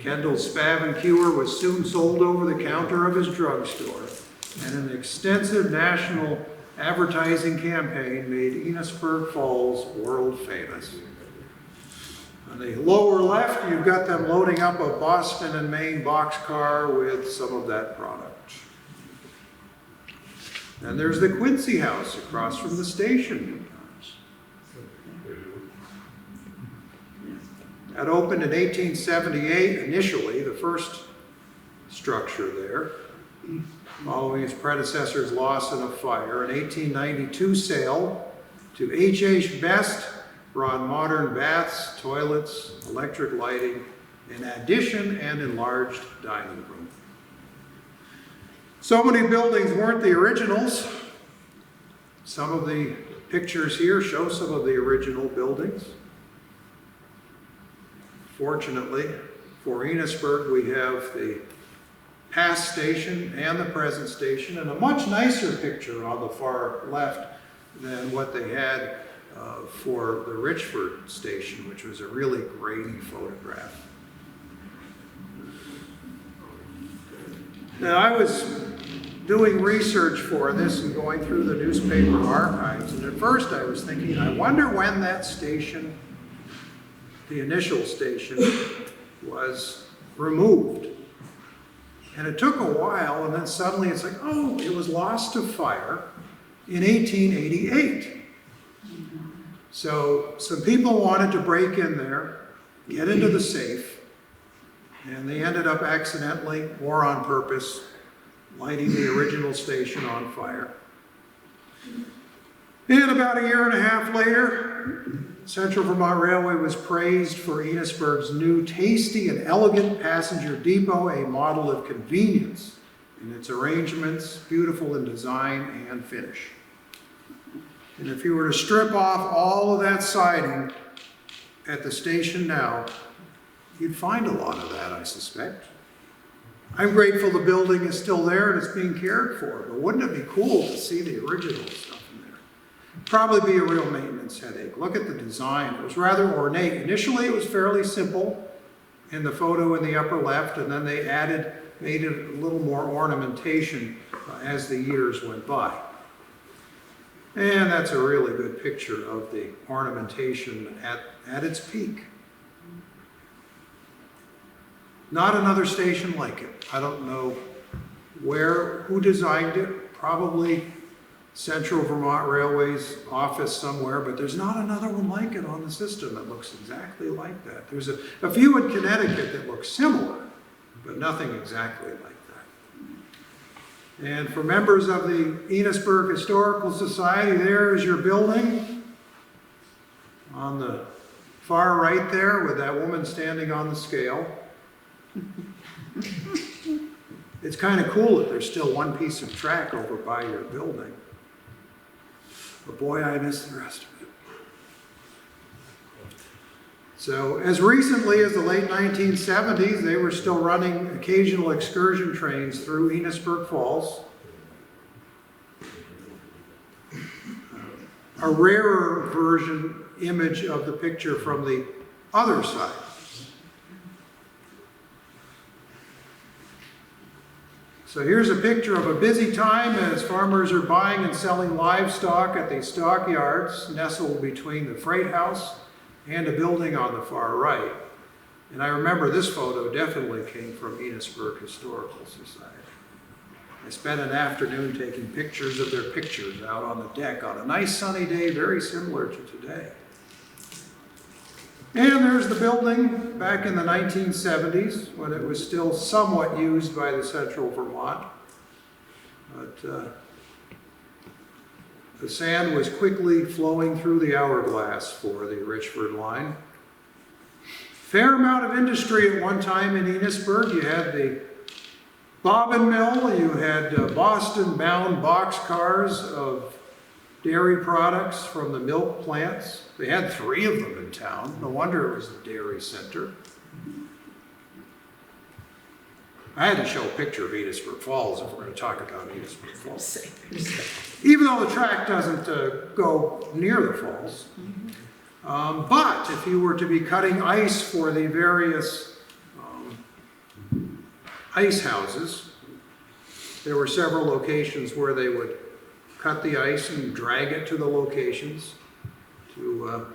Kendall's Spavin Cure was soon sold over the counter of his drugstore, and an extensive national advertising campaign made Enosburg Falls world famous. On the lower left, you've got them loading up a Boston and Maine boxcar with some of that product. And there's the Quincy House across from the station. That opened in 1878, initially, the first structure there, following its predecessor's loss in a fire. An 1892 sale to H.H. Best brought modern baths, toilets, electric lighting, an addition and enlarged dining room. So many buildings weren't the originals. Some of the pictures here show some of the original buildings. Fortunately, for Enosburg, we have the past station and the present station, and a much nicer picture on the far left than what they had for the Richford station, which was a really grainy photograph. Now, I was doing research for this and going through the newspaper archives, and at first I was thinking, I wonder when that station, the initial station, was removed. And it took a while, and then suddenly it's like, oh, it was lost to fire in 1888. So some people wanted to break in there, get into the safe, and they ended up accidentally, or on purpose, lighting the original station on fire. And about a year and a half later, Central Vermont Railway was praised for Enosburg's new tasty and elegant passenger depot, a model of convenience in its arrangements, beautiful in design and finish. And if you were to strip off all of that siding at the station now, you'd find a lot of that, I suspect. I'm grateful the building is still there and it's being cared for, but wouldn't it be cool to see the original stuff in there? Probably be a real maintenance headache. Look at the design. It was rather ornate. Initially, it was fairly simple in the photo in the upper left, and then they made it a little more ornamentation as the years went by. And that's a really good picture of the ornamentation at its peak. Not another station like it. I don't know who designed it. Probably Central Vermont Railway's office somewhere, but there's not another one like it on the system that looks exactly like that. There's a few in Connecticut that look similar, but nothing exactly like that. And for members of the Enosburg Historical Society, there is your building on the far right there with that woman standing on the scale. It's kind of cool that there's still one piece of track over by your building. But boy, I miss the rest of it. So as recently as the late 1970s, they were still running occasional excursion trains through Enosburg Falls. A rarer image of the picture from the other side. So here's a picture of a busy time as farmers are buying and selling livestock at the stockyards nestled between the freight house and a building on the far right. And I remember this photo definitely came from Enosburg Historical Society. I spent an afternoon taking pictures of their pictures out on the deck on a nice sunny day, very similar to today. And there's the building back in the 1970s when it was still somewhat used by the Central Vermont. But the sand was quickly flowing through the hourglass for the Richford line. Fair amount of industry at one time in Enosburg. You had the bobbin mill, you had Boston-bound boxcars of dairy products from the milk plants. They had 3 of them in town. No wonder it was a dairy center. I had to show a picture of Enosburg Falls if we're going to talk about Enosburg Falls. Even though the track doesn't go near the falls. But if you were to be cutting ice for the various ice houses, there were several locations where they would cut the ice and drag it to the locations to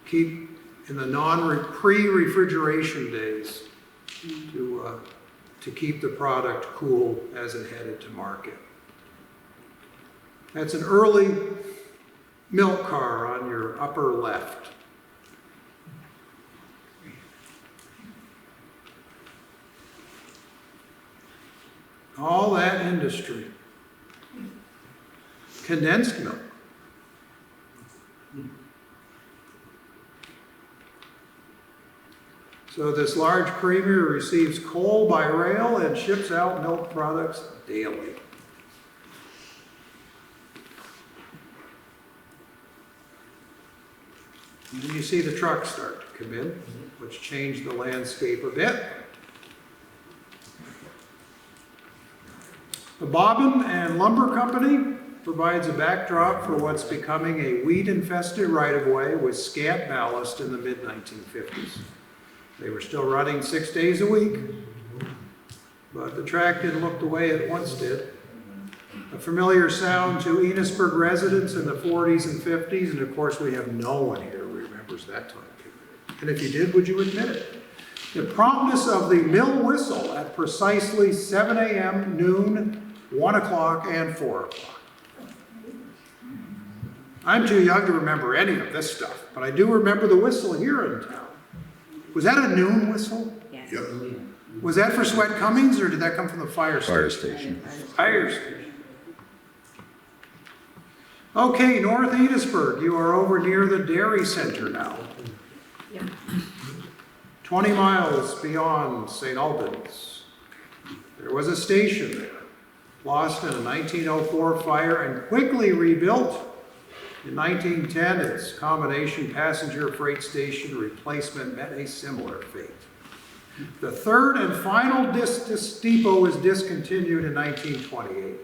keep in the pre-refrigeration days to keep the product cool as it headed to market. That's an early milk car on your upper left. All that industry. Condensed milk. So this large creamery receives coal by rail and ships out milk products daily. And then you see the trucks start to come in, which changed the landscape a bit. The Bobbin and Lumber Company provides a backdrop for what's becoming a weed-infested right-of-way with scant ballast in the mid-1950s. They were still running 6 days a week, but the track didn't look the way it once did. A familiar sound to Enosburg residents in the 40s and 50s, and of course we have no one here who remembers that time period. And if you did, would you admit it? The promptness of the mill whistle at precisely 7 a.m., noon, 1 o'clock, and 4 o'clock. I'm too young to remember any of this stuff, but I do remember the whistle here in town. Was that a noon whistle? Yes. Yep. Was that for Sweat Cummings, or did that come from the fire station? Fire station. Fire station. Okay, North Enosburg, you are over near the dairy center now. Yep. 20 miles beyond St. Albans. There was a station there, lost in a 1904 fire and quickly rebuilt. In 1910, its combination passenger freight station replacement met a similar fate. The third and final depot was discontinued in 1928.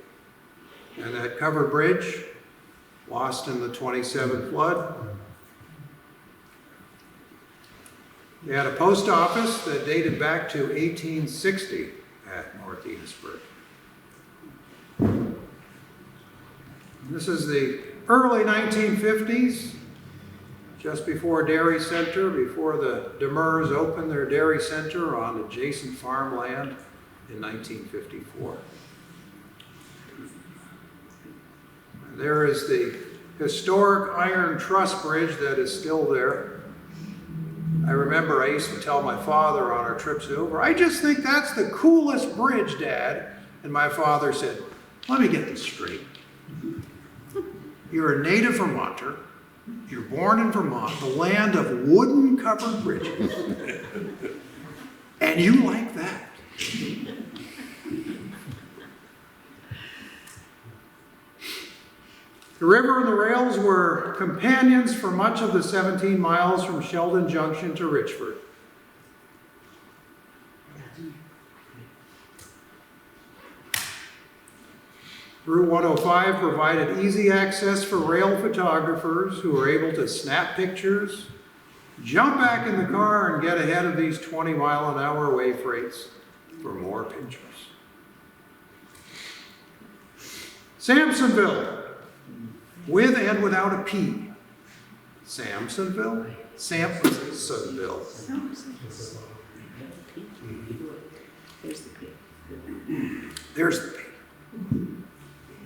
And that covered bridge, lost in the 27 flood. They had a post office that dated back to 1860 at North Enosburg. This is the early 1950s, just before Dairy Center, before the Demers opened their dairy center on adjacent farmland in 1954. And there is the historic iron truss bridge that is still there. I remember I used to tell my father on our trips over, I just think that's the coolest bridge, Dad. And my father said, let me get this straight. You're a native Vermonter. You're born in Vermont, the land of wooden covered bridges. And you like that. The river and the rails were companions for much of the 17 miles from Sheldon Junction to Richford. Route 105 provided easy access for rail photographers who were able to snap pictures, jump back in the car, and get ahead of these 20-mile-an-hour wave rates for more pictures. Sampsonville, with and without a P. Sampsonville? Sampsonville. There's the P. There's the P.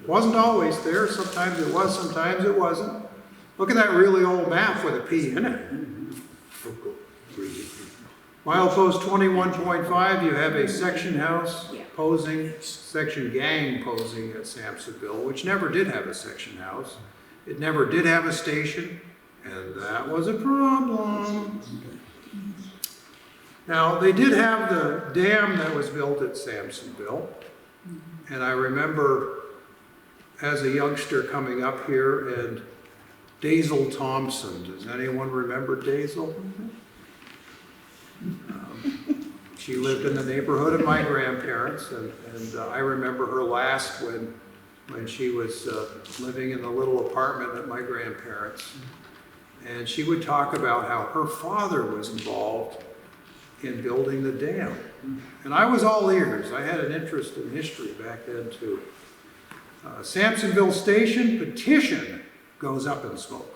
Wasn't always there. Sometimes it was, sometimes it wasn't. Look at that really old map with a P in it. Milepost 21.5, you have a section house posing, section gang posing at Sampsonville, which never did have a section house. It never did have a station, and that was a problem. Now, they did have the dam that was built at Sampsonville, and I remember as a youngster coming up here, and Daisel Thompson. Does anyone remember Daisel? She lived in the neighborhood of my grandparents, and I remember her last when she was living in the little apartment at my grandparents. And she would talk about how her father was involved in building the dam. And I was all ears. I had an interest in history back then too. Sampsonville Station petition goes up in smoke.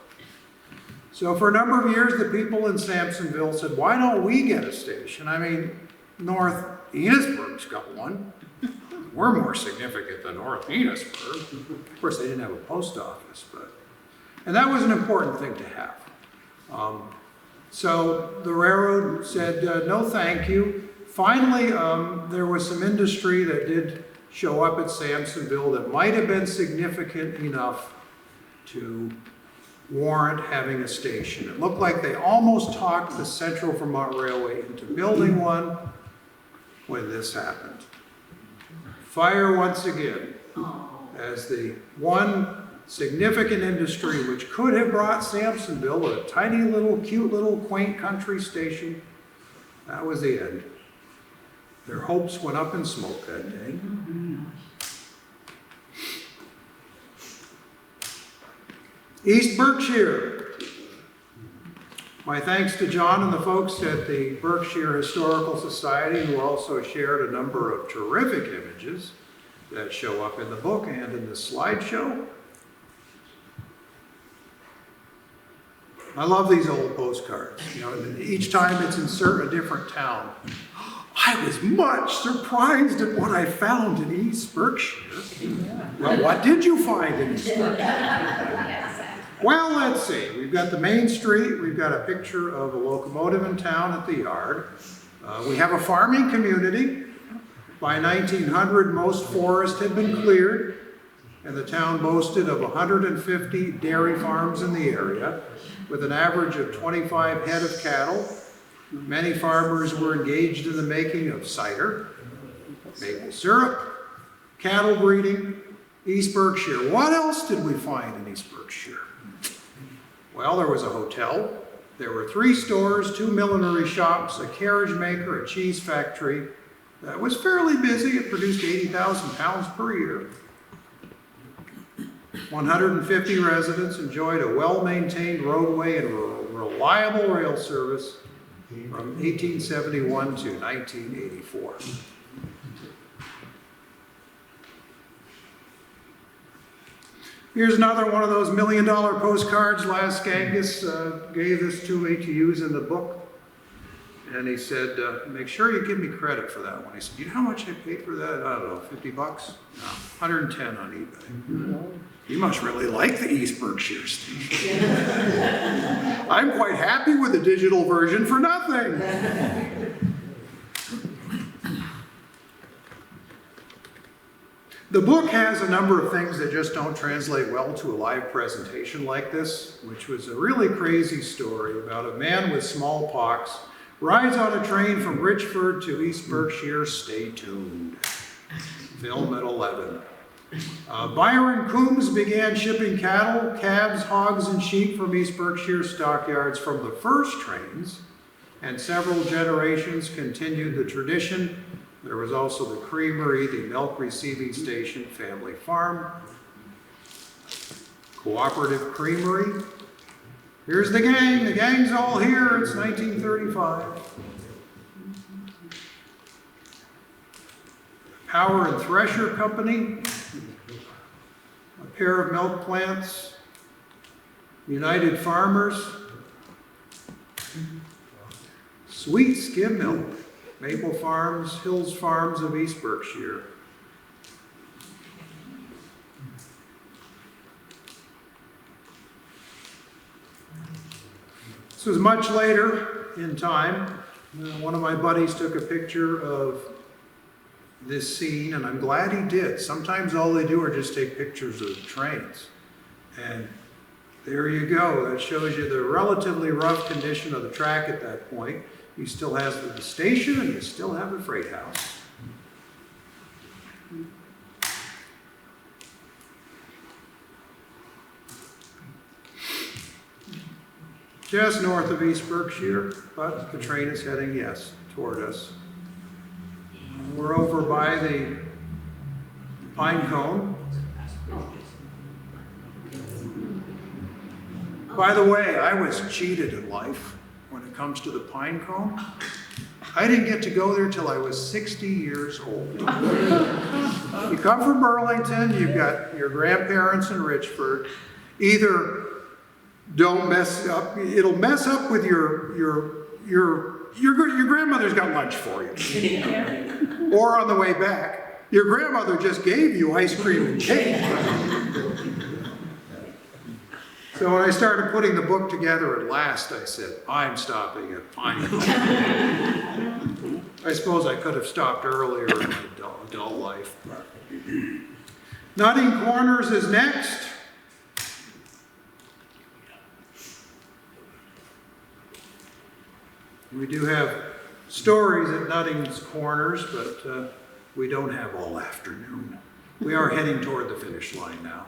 So for a number of years, the people in Sampsonville said, why don't we get a station? I mean, North Enosburg's got one. We're more significant than North Enosburg. Of course, they didn't have a post office, and that was an important thing to have. So the railroad said, no thank you. Finally, there was some industry that did show up at Sampsonville that might have been significant enough to warrant having a station. It looked like they almost talked the Central Vermont Railway into building one when this happened. Fire once again as the one significant industry which could have brought Sampsonville a tiny little, cute little, quaint country station. That was the end. Their hopes went up in smoke that day. East Berkshire. My thanks to John and the folks at the Berkshire Historical Society, who also shared a number of terrific images that show up in the book and in the slideshow. I love these old postcards. You know, each time it's insert a different town. I was much surprised at what I found in East Berkshire. Well, what did you find in East Berkshire? Well, let's see. We've got the main street. We've got a picture of a locomotive in town at the yard. We have a farming community. By 1900, most forest had been cleared, and the town boasted of 150 dairy farms in the area, with an average of 25 head of cattle. Many farmers were engaged in the making of cider, maple syrup, cattle breeding. East Berkshire. What else did we find in East Berkshire? Well, there was a hotel. There were 3 stores, 2 millinery shops, a carriage maker, a cheese factory. That was fairly busy. It produced 80,000 pounds per year. 150 residents enjoyed a well-maintained roadway and reliable rail service from 1871 to 1984. Here's another one of those $1 million postcards. Laz Skangus gave this to me to use in the book. And he said, make sure you give me credit for that one. He said, you know how much I paid for that? I don't know, 50 bucks? No, 110 on eBay. You must really like the East Berkshire station. I'm quite happy with the digital version for nothing. The book has a number of things that just don't translate well to a live presentation like this, which was a really crazy story about a man with smallpox rides on a train from Richford to East Berkshire. Stay tuned. Film at 11. Byron Coombs began shipping cattle, calves, hogs, and sheep from East Berkshire stockyards from the first trains, and several generations continued the tradition. There was also the creamery, the milk receiving station, family farm, cooperative creamery. Here's the gang. The gang's all here. It's 1935. Power and Thresher Company, a pair of milk plants, United Farmers, Sweet Skim Milk, Maple Farms, Hills Farms of East Berkshire. This was much later in time. One of my buddies took a picture of this scene, and I'm glad he did. Sometimes all they do are just take pictures of trains. And there you go. That shows you the relatively rough condition of the track at that point. You still have the station, and you still have the freight house. Just north of East Berkshire, but the train is heading, yes, toward us. We're over by the pine cone. By the way, I was cheated in life when it comes to the pine cone. I didn't get to go there till I was 60 years old. You come from Burlington, you've got your grandparents in Richford. Either don't mess up, it'll mess up with your grandmother's got lunch for you. Or on the way back, your grandmother just gave you ice cream and cake. So when I started putting the book together at last, I said, I'm stopping at Pine Cone. I suppose I could have stopped earlier in my adult life. Nutting Corners is next. We do have stories at Nutting's Corners, but we don't have all afternoon. We are heading toward the finish line now.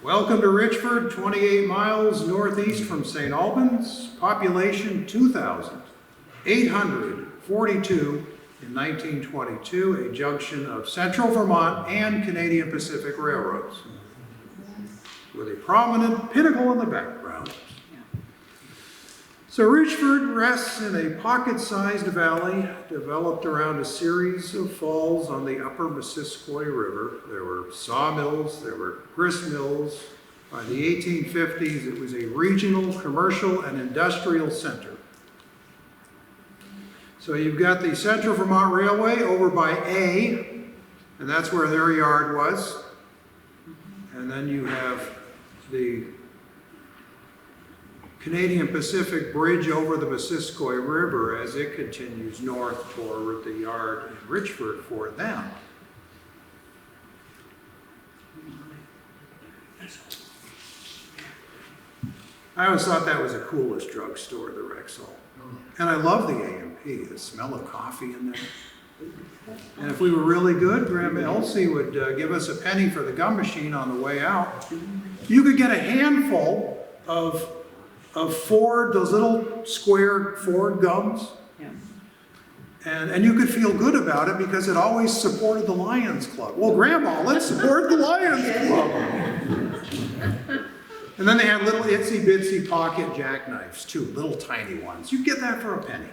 Welcome to Richford, 28 miles northeast from St. Albans, population 2,842 in 1922, a junction of Central Vermont and Canadian Pacific Railroads, with a prominent pinnacle in the background. So Richford rests in a pocket-sized valley developed around a series of falls on the upper Missisquoi River. There were sawmills, there were grist mills. By the 1850s, it was a regional, commercial, and industrial center. So you've got the Central Vermont Railway over by A, and that's where their yard was. And then you have the Canadian Pacific Bridge over the Missisquoi River as it continues north toward the yard in Richford for them. I always thought that was the coolest drugstore, the Rexall. And I love the A&P, the smell of coffee in there. And if we were really good, Grandma Elsie would give us a penny for the gum machine on the way out. You could get a handful of Ford, those little square Ford gums. Yeah. And you could feel good about it because it always supported the Lions Club. Well, Grandma, let's support the Lions Club. And then they had little itsy bitsy pocket jackknives too, little tiny ones. You get that for a penny.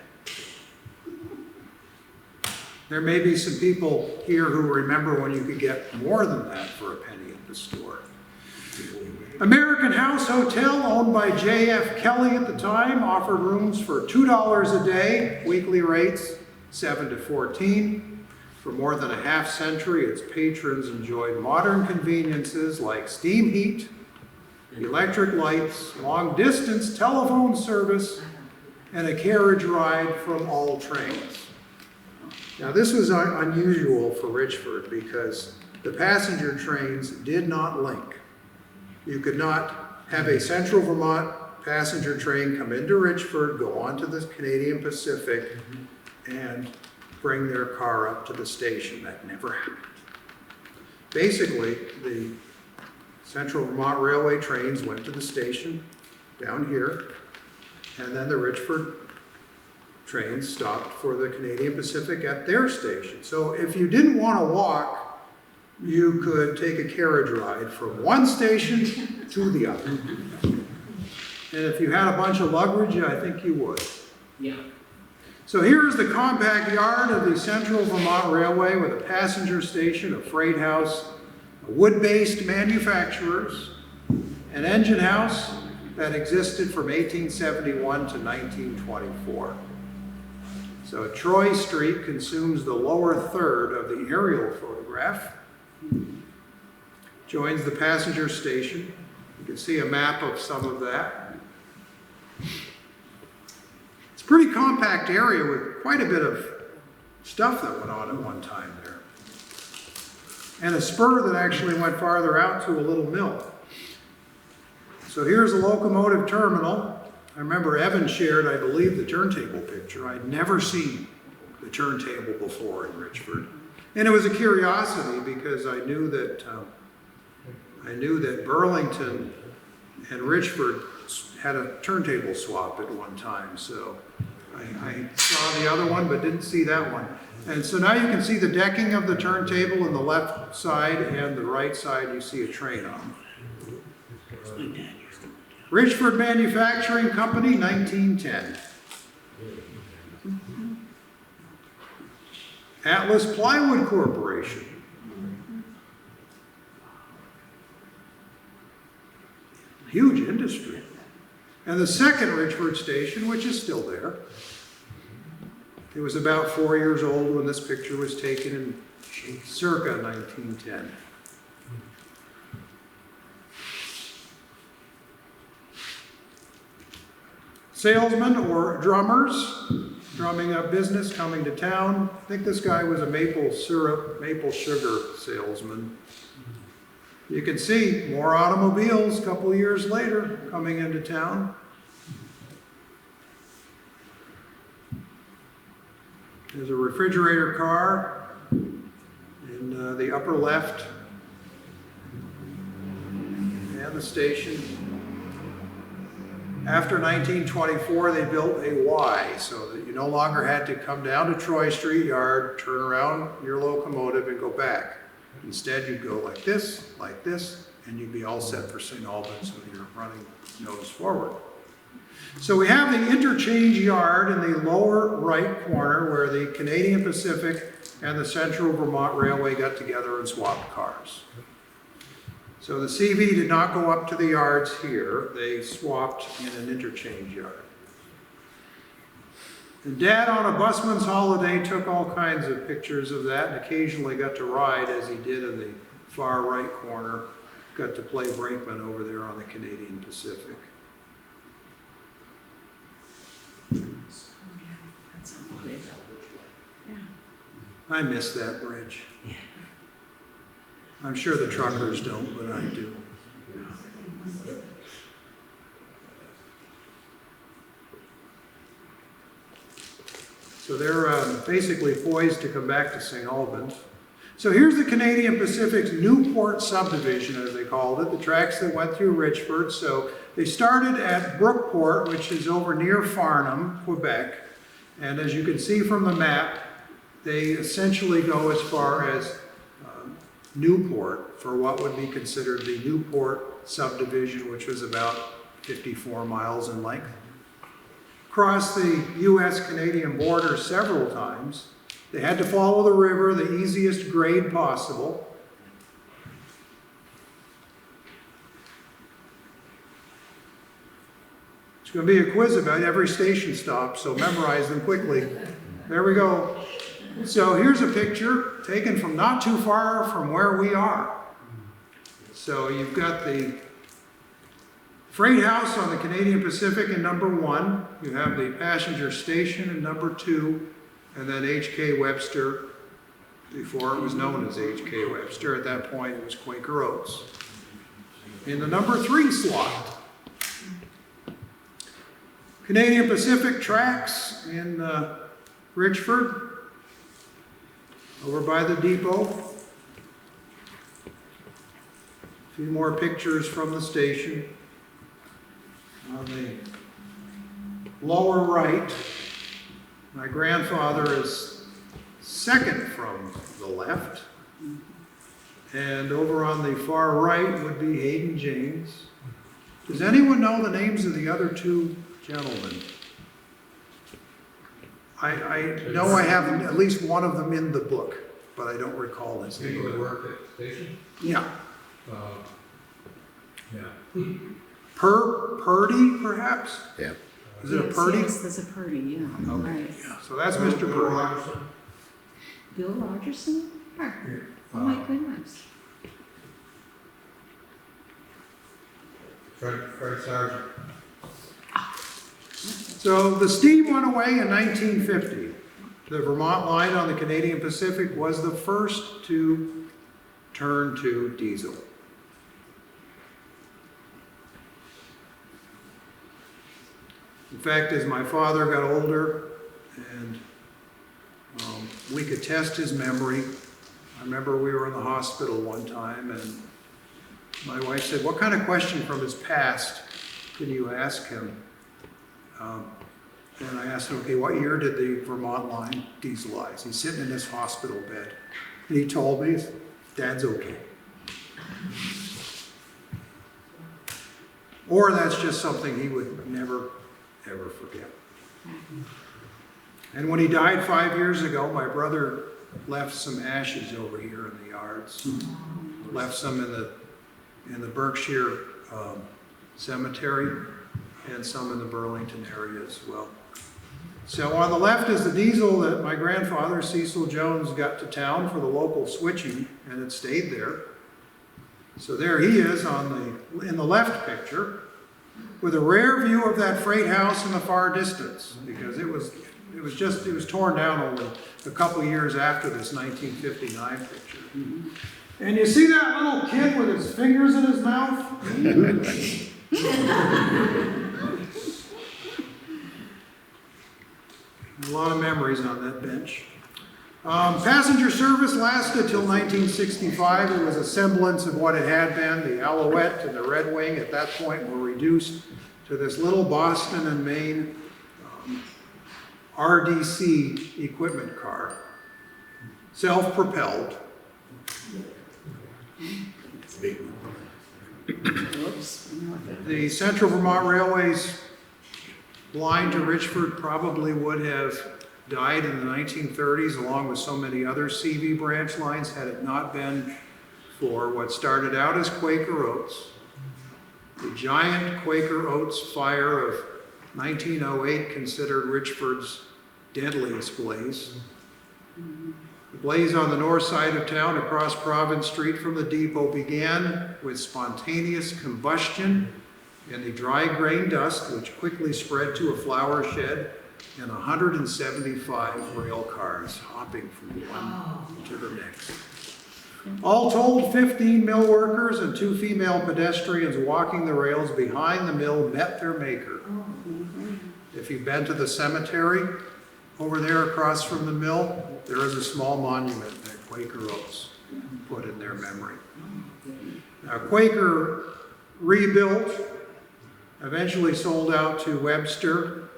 There may be some people here who remember when you could get more than that for a penny at the store. American House Hotel, owned by J.F. Kelly at the time, offered rooms for $2 a day, weekly rates 7 to 14. For more than a half century, its patrons enjoyed modern conveniences like steam heat, electric lights, long-distance telephone service, and a carriage ride from all trains. Now, this was unusual for Richford because the passenger trains did not link. You could not have a Central Vermont passenger train come into Richford, go on to the Canadian Pacific, and bring their car up to the station. That never happened. Basically, the Central Vermont Railway trains went to the station down here, and then the Richford trains stopped for the Canadian Pacific at their station. So if you didn't want to walk, you could take a carriage ride from one station to the other. And if you had a bunch of luggage, I think you would. Yeah. So here is the compact yard of the Central Vermont Railway with a passenger station, a freight house, wood-based manufacturers, an engine house that existed from 1871 to 1924. So Troy Street consumes the lower third of the aerial photograph. Joins the passenger station. You can see a map of some of that. It's a pretty compact area with quite a bit of stuff that went on at one time there. And a spur that actually went farther out to a little mill. So here's a locomotive terminal. I remember Evan shared, I believe, the turntable picture. I'd never seen the turntable before in Richford. And it was a curiosity because I knew that Burlington and Richford had a turntable swap at one time. So I saw the other one but didn't see that one. And so now you can see the decking of the turntable on the left side, and the right side you see a train on. Richford Manufacturing Company, 1910. Atlas Plywood Corporation. Huge industry. And the second Richford station, which is still there. It was about 4 years old when this picture was taken in circa 1910. salesmen or drummers, drumming up business, coming to town. I think this guy was a maple syrup, maple sugar salesman. You can see more automobiles a couple of years later coming into town. There's a refrigerator car in the upper left, and the station. After 1924, they built a Y so that you no longer had to come down to Troy Street Yard, turn around your locomotive and go back. Instead, you'd go like this, and you'd be all set for St. Albans when you're running nose forward. So we have the interchange yard in the lower right corner where the Canadian Pacific and the Central Vermont Railway got together and swapped cars. So the CV did not go up to the yards here. They swapped in an interchange yard. And Dad on a busman's holiday took all kinds of pictures of that and occasionally got to ride, as he did in the far right corner, got to play brakeman over there on the Canadian Pacific. I miss that bridge. I'm sure the truckers don't, but I do. So they're basically poised to come back to St. Albans. So here's the Canadian Pacific's Newport subdivision, as they called it, the tracks that went through Richford. So they started at Brookport, which is over near Farnham, Quebec. And as you can see from the map, they essentially go as far as Newport for what would be considered the Newport subdivision, which was about 54 miles in length. Crossed the U.S.-Canadian border several times. They had to follow the river, the easiest grade possible. It's going to be a quiz about every station stop, so memorize them quickly. There we go. So here's a picture taken from not too far from where we are. So you've got the freight house on the Canadian Pacific in number 1. You have the passenger station in number 2. And then H.K. Webster, before it was known as H.K. Webster. At that point, it was Quaker Oats. In the number 3 slot, Canadian Pacific tracks in Richford, over by the depot. A few more pictures from the station. On the lower right, my grandfather is second from the left. And over on the far right would be Hayden James. Does anyone know the names of the other 2 gentlemen? I know I have at least one of them in the book, but I don't recall his name. People that work at the station? Yeah. Yeah. Purdy, perhaps? Yeah. Is it a Purdy? Yes, there's a Purdy, yeah. Okay. Right. Yeah. So that's Mr. Bill Purdy. Rogerson? Bill Rogerson? Yeah. Oh my goodness. Fred Sargent. So the steam went away in 1950. The Vermont line on the Canadian Pacific was the first to turn to diesel. In fact, as my father got older and we could test his memory, I remember we were in the hospital one time and my wife said, "What kind of question from his past can you ask him?" And I asked him, "Okay, what year did the Vermont line dieselize?" He's sitting in his hospital bed. And he told me, "Dad's okay." Or that's just something he would never, ever forget. And when he died 5 years ago, my brother left some ashes over here in the yards. Left some in the Berkshire cemetery and some in the Burlington area as well. So on the left is the diesel that my grandfather, Cecil Jones, got to town for the local switching, and it stayed there. So there he is in the left picture. with a rare view of that freight house in the far distance, because it was torn down only a couple years after this 1959 picture. And you see that little kid with his fingers in his mouth? A lot of memories on that bench. Passenger service lasted till 1965. It was a semblance of what it had been. The Alouette and the Red Wing at that point were reduced to this little Boston and Maine RDC equipment car, self-propelled. Whoops. The Central Vermont Railway's line to Richford probably would have died in the 1930s, along with so many other CV branch lines, had it not been for what started out as Quaker Oats. The giant Quaker Oats fire of 1908 considered Richford's deadliest blaze. The blaze on the north side of town across Province Street from the depot began with spontaneous combustion in the dry grain dust, which quickly spread to a flour shed and 175 rail cars hopping from one to the next. All told, 15 mill workers and 2 female pedestrians walking the rails behind the mill met their maker. If you've been to the cemetery over there across from the mill, there is a small monument that Quaker Oats put in their memory. Now, Quaker rebuilt, eventually sold out to Webster,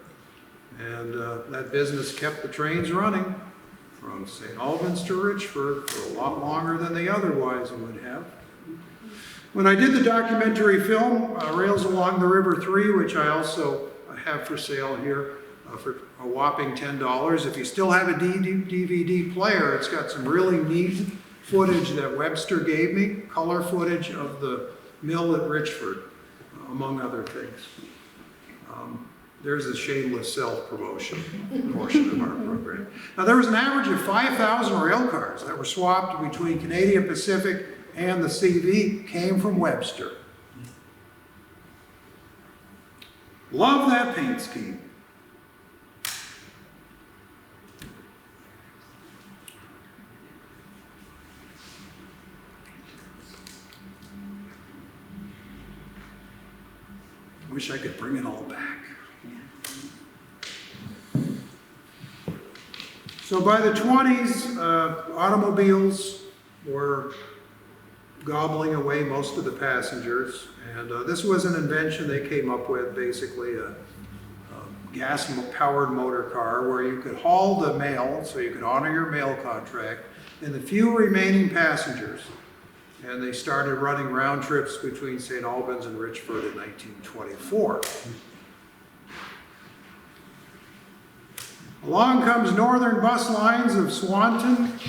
and that business kept the trains running from St. Albans to Richford for a lot longer than they otherwise would have. When I did the documentary film, Rails Along the River 3, which I also have for sale here for a whopping $10. If you still have a DVD player, it's got some really neat footage that Webster gave me, color footage of the mill at Richford, among other things. There's a shameless self-promotion portion of our program. Now, there was an average of 5,000 rail cars that were swapped between Canadian Pacific and the CV, came from Webster. Love that paint scheme. Wish I could bring it all back. So by the 20s, automobiles were gobbling away most of the passengers, and this was an invention they came up with, basically a gas-powered motor car where you could haul the mail, so you could honor your mail contract, and the few remaining passengers. And they started running round trips between St. Albans and Richford in 1924. Along comes northern bus lines of Swanton,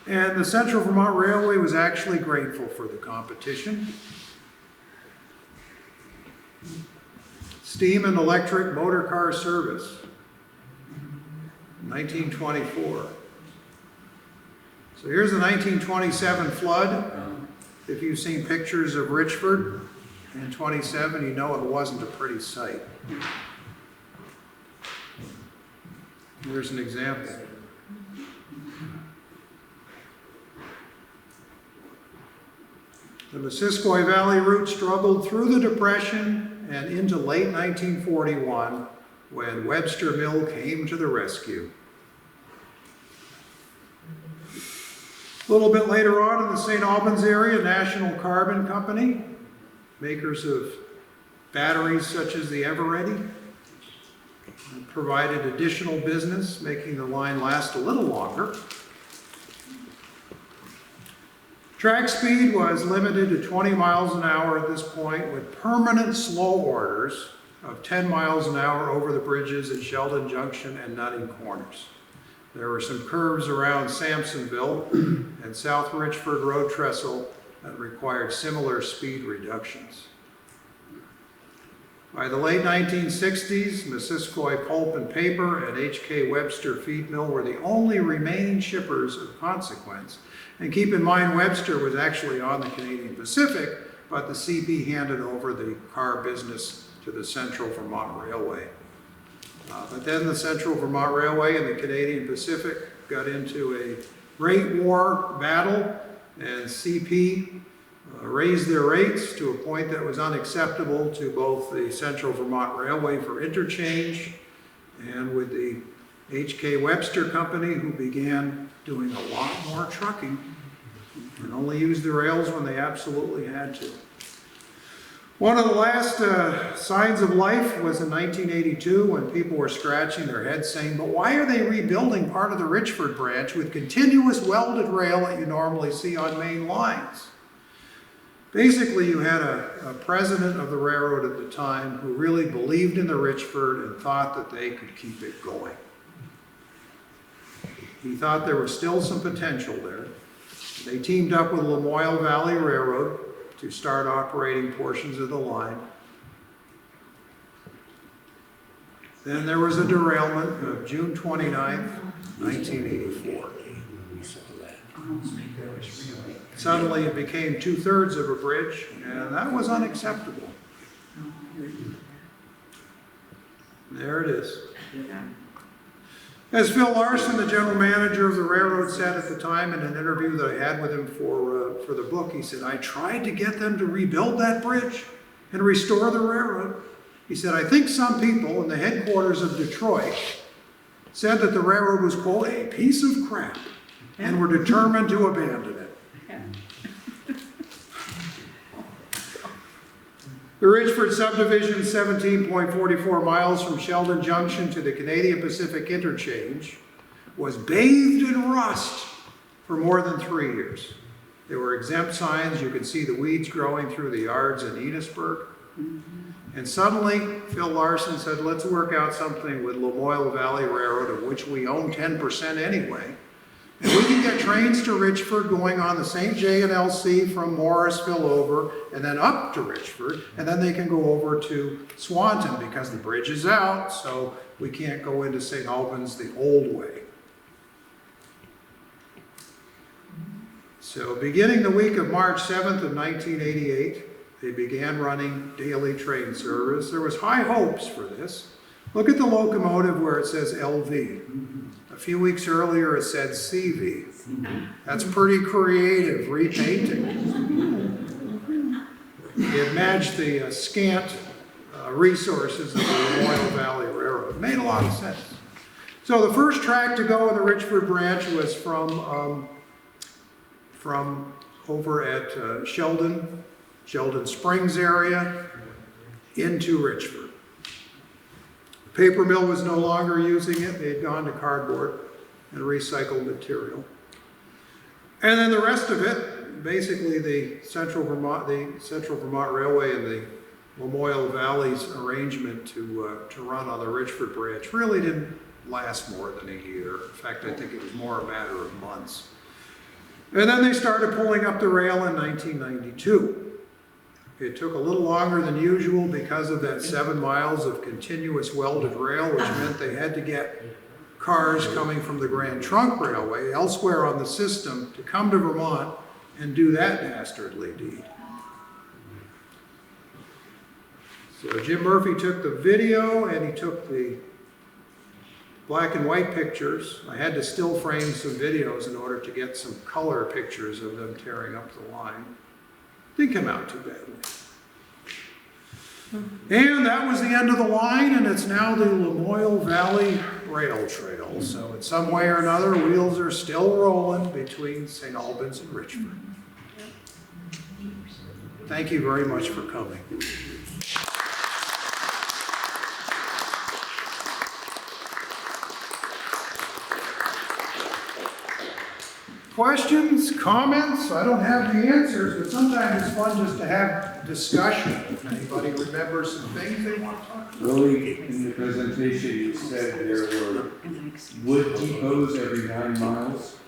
and the Central Vermont Railway was actually grateful for the competition. Steam and electric motor car service, 1924. So here's the 1927 flood. If you've seen pictures of Richford in 27, you know it wasn't a pretty sight. Here's an example. The Missisquoi Valley route struggled through the Depression and into late 1941 when Webster Mill came to the rescue. A little bit later on in the St. Albans area, National Carbon Company, makers of batteries such as the Eveready, provided additional business, making the line last a little longer. Track speed was limited to 20 miles an hour at this point, with permanent slow orders of 10 miles an hour over the bridges at Sheldon Junction and Nutting Corners. There were some curves around Sampsonville and South Richford Road Trestle that required similar speed reductions. By the late 1960s, Missisquoi Pulp and Paper and H.K. Webster Feed Mill were the only remaining shippers of consequence. And keep in mind, Webster was actually on the Canadian Pacific, but the CP handed over the car business to the Central Vermont Railway. But then the Central Vermont Railway and the Canadian Pacific got into a rate war battle, and CP raised their rates to a point that was unacceptable to both the Central Vermont Railway for interchange and with the H.K. Webster Company, who began doing a lot more trucking and only used the rails when they absolutely had to. One of the last signs of life was in 1982 when people were scratching their heads saying, but why are they rebuilding part of the Richford branch with continuous welded rail that you normally see on main lines? Basically, you had a president of the railroad at the time who really believed in the Richford and thought that they could keep it going. He thought there was still some potential there. They teamed up with Lamoille Valley Railroad to start operating portions of the line. Then there was a derailment of June 29th, 1984. Suddenly it became 2/3 of a bridge, and that was unacceptable. There it is. As Phil Larson, the general manager of the railroad, said at the time in an interview that I had with him for the book, he said, I tried to get them to rebuild that bridge and restore the railroad. He said, I think some people in the headquarters of Detroit said that the railroad was, quote, a piece of crap, and were determined to abandon it. The Richford subdivision, 17.44 miles from Sheldon Junction to the Canadian Pacific Interchange, was bathed in rust for more than 3 years. There were exempt signs. You could see the weeds growing through the yards in Enosburg. And suddenly, Phil Larson said, let's work out something with Lamoille Valley Railroad, of which we own 10% anyway. And we can get trains to Richford going on the St. J and LC from Morrisville over and then up to Richford, and then they can go over to Swanton because the bridge is out, so we can't go into St. Albans the old way. So beginning the week of March 7th of 1988, they began running daily train service. There was high hopes for this. Look at the locomotive where it says LV. A few weeks earlier it said CV. That's pretty creative repainting. It matched the scant resources of the Lamoille Valley Railroad. It made a lot of sense. So the first track to go in the Richford branch was from over at Sheldon Springs area into Richford. The paper mill was no longer using it. They had gone to cardboard and recycled material. And then the rest of it, basically the Central Vermont Railway and the Lamoille Valley's arrangement to run on the Richford branch really didn't last more than a year. In fact, I think it was more a matter of months. And then they started pulling up the rail in 1992. It took a little longer than usual because of that 7 miles of continuous welded rail, which meant they had to get cars coming from the Grand Trunk Railway elsewhere on the system to come to Vermont and do that dastardly deed. So Jim Murphy took the video and he took the black and white pictures. I had to still frame some videos in order to get some color pictures of them tearing up the line. Didn't come out too badly. And that was the end of the line, and it's now the Lamoille Valley Rail Trail. So in some way or another, wheels are still rolling between St. Albans and Richford. Thank you very much for coming. Questions, comments? I don't have the answers, but sometimes it's fun just to have discussion. If anybody remembers some things they want to talk about. Willie, in the presentation, you said there were wood depots every 9 miles.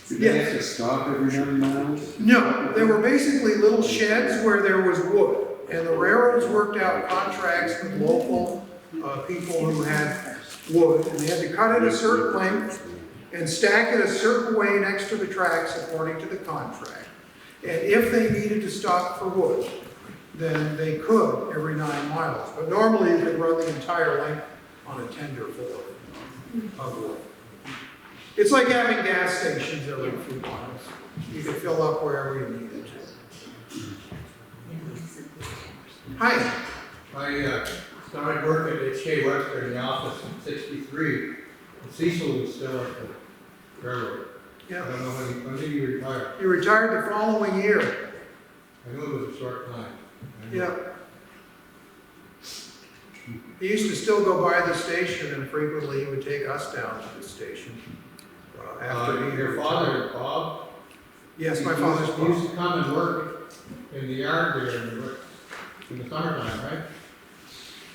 Did they have to stop every 9 miles? No, there were basically little sheds where there was wood, and the railroads worked out contracts with local people who had wood, and they had to cut it a certain length and stack it a certain way next to the tracks according to the contract. And if they needed to stop for wood, then they could every 9 miles. But normally you could run the entire length on a tender of wood. It's like having gas stations every few miles. You can fill up wherever you need it. Hi. I started working at H.K. Webster in the office in '63. And Cecil was still at the railroad. I Yeah. don't know when did you retire? You retired the following year. I knew it was a short time. Yeah. He used to still go by the station, and frequently he would take us down to the station. After he Your retired. father, Bob? Yes, my father's He used boss. to come and work in the yard there in the summertime, right?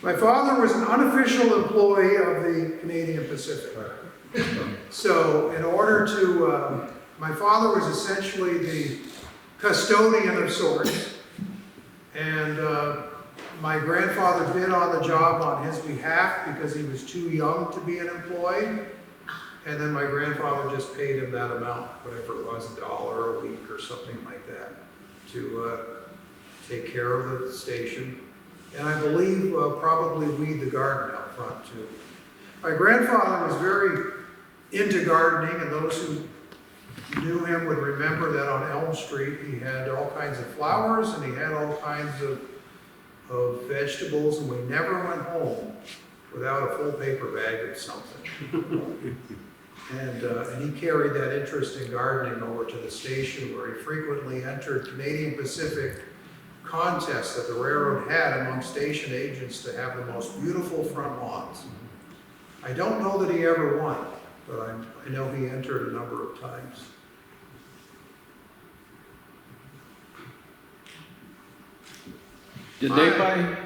My father was an unofficial employee of the Canadian Pacific. So in order to, my father was essentially the custodian of sorts. And my grandfather bid on the job on his behalf because he was too young to be an employee. And then my grandfather just paid him that amount, whatever it was, $1 a week or something like that, to take care of the station. And I believe probably weed the garden out front too. My grandfather was very into gardening, and those who knew him would remember that on Elm Street he had all kinds of flowers and he had all kinds of vegetables, and we never went home without a full paper bag of something. And he carried that interest in gardening over to the station, where he frequently entered Canadian Pacific contests that the railroad had among station agents to have the most beautiful front lawns. I don't know that he ever won, but I know he entered a number of times. Did they buy,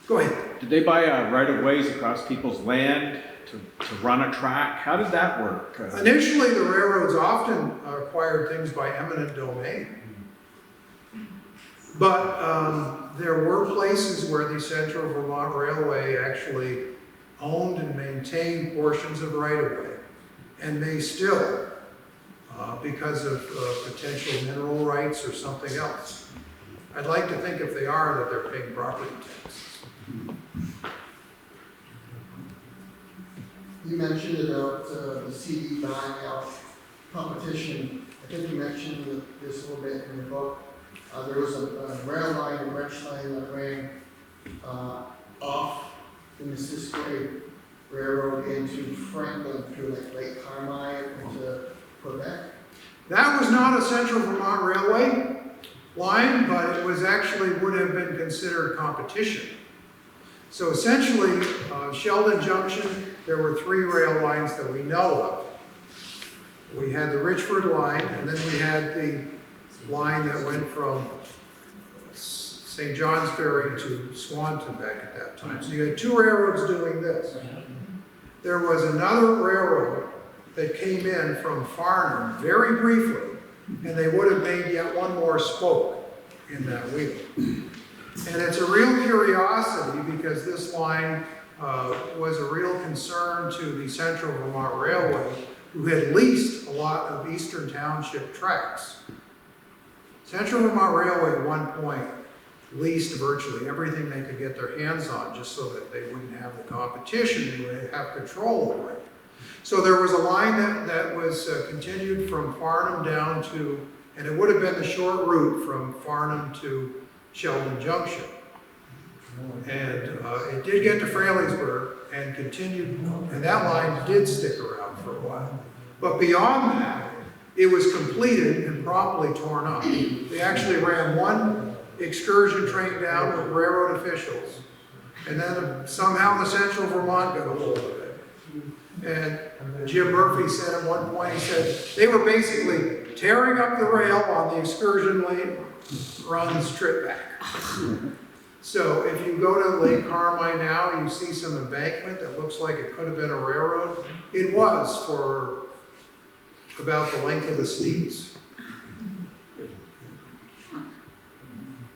Go ahead. did they buy right of ways across people's land to run a track? How did that work? Initially, the railroads often acquired things by eminent domain. But there were places where the Central Vermont Railway actually owned and maintained portions of right-of-way, and may still, because of potential mineral rights or something else. I'd like to think if they are, that they're paying property taxes. You mentioned about the CD buying out competition. I think you mentioned this a little bit in your book. There was a rail line, a branch line that ran off the Missisquoi Railroad into Franklin through like Lake Carmine into Quebec. That was not a Central Vermont Railway line, but it was actually would have been considered competition. So essentially, Sheldon Junction, there were 3 rail lines that we know of. We had the Richford line, and then we had the line that went from St. Johnsbury to Swanton back at that time. So you had 2 railroads doing this. There was another railroad that came in from Farnham very briefly, and they would have made yet one more spoke in that wheel. And it's a real curiosity because this line was a real concern to the Central Vermont Railway, who had leased a lot of Eastern Township tracks. Central Vermont Railway at one point leased virtually everything they could get their hands on, just so that they wouldn't have the competition, they would have control over it. So there was a line that was continued from Farnham down to, and it would have been the short route from Farnham to Sheldon Junction. And it did get to Fraley'sburg and continued, and that line did stick around for a while. But beyond that, it was completed and promptly torn up. They actually ran one excursion train down with railroad officials, and then somehow the Central Vermont got a hold of it. And Jim Murphy said at one point, he said, they were basically tearing up the rail on the excursion lane runs trip back. So if you go to Lake Carmine now, you see some embankment that looks like it could have been a railroad. It was for about the length of the Steeps.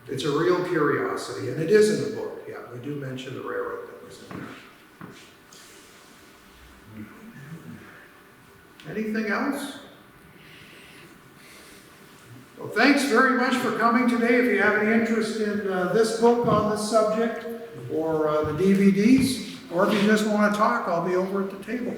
It's a real curiosity, and it is in the book. Yeah, we do mention the railroad that was in there. Anything else? Well, thanks very much for coming today. If you have any interest in this book on this subject, or the DVDs, or if you just want to talk, I'll be over at the table.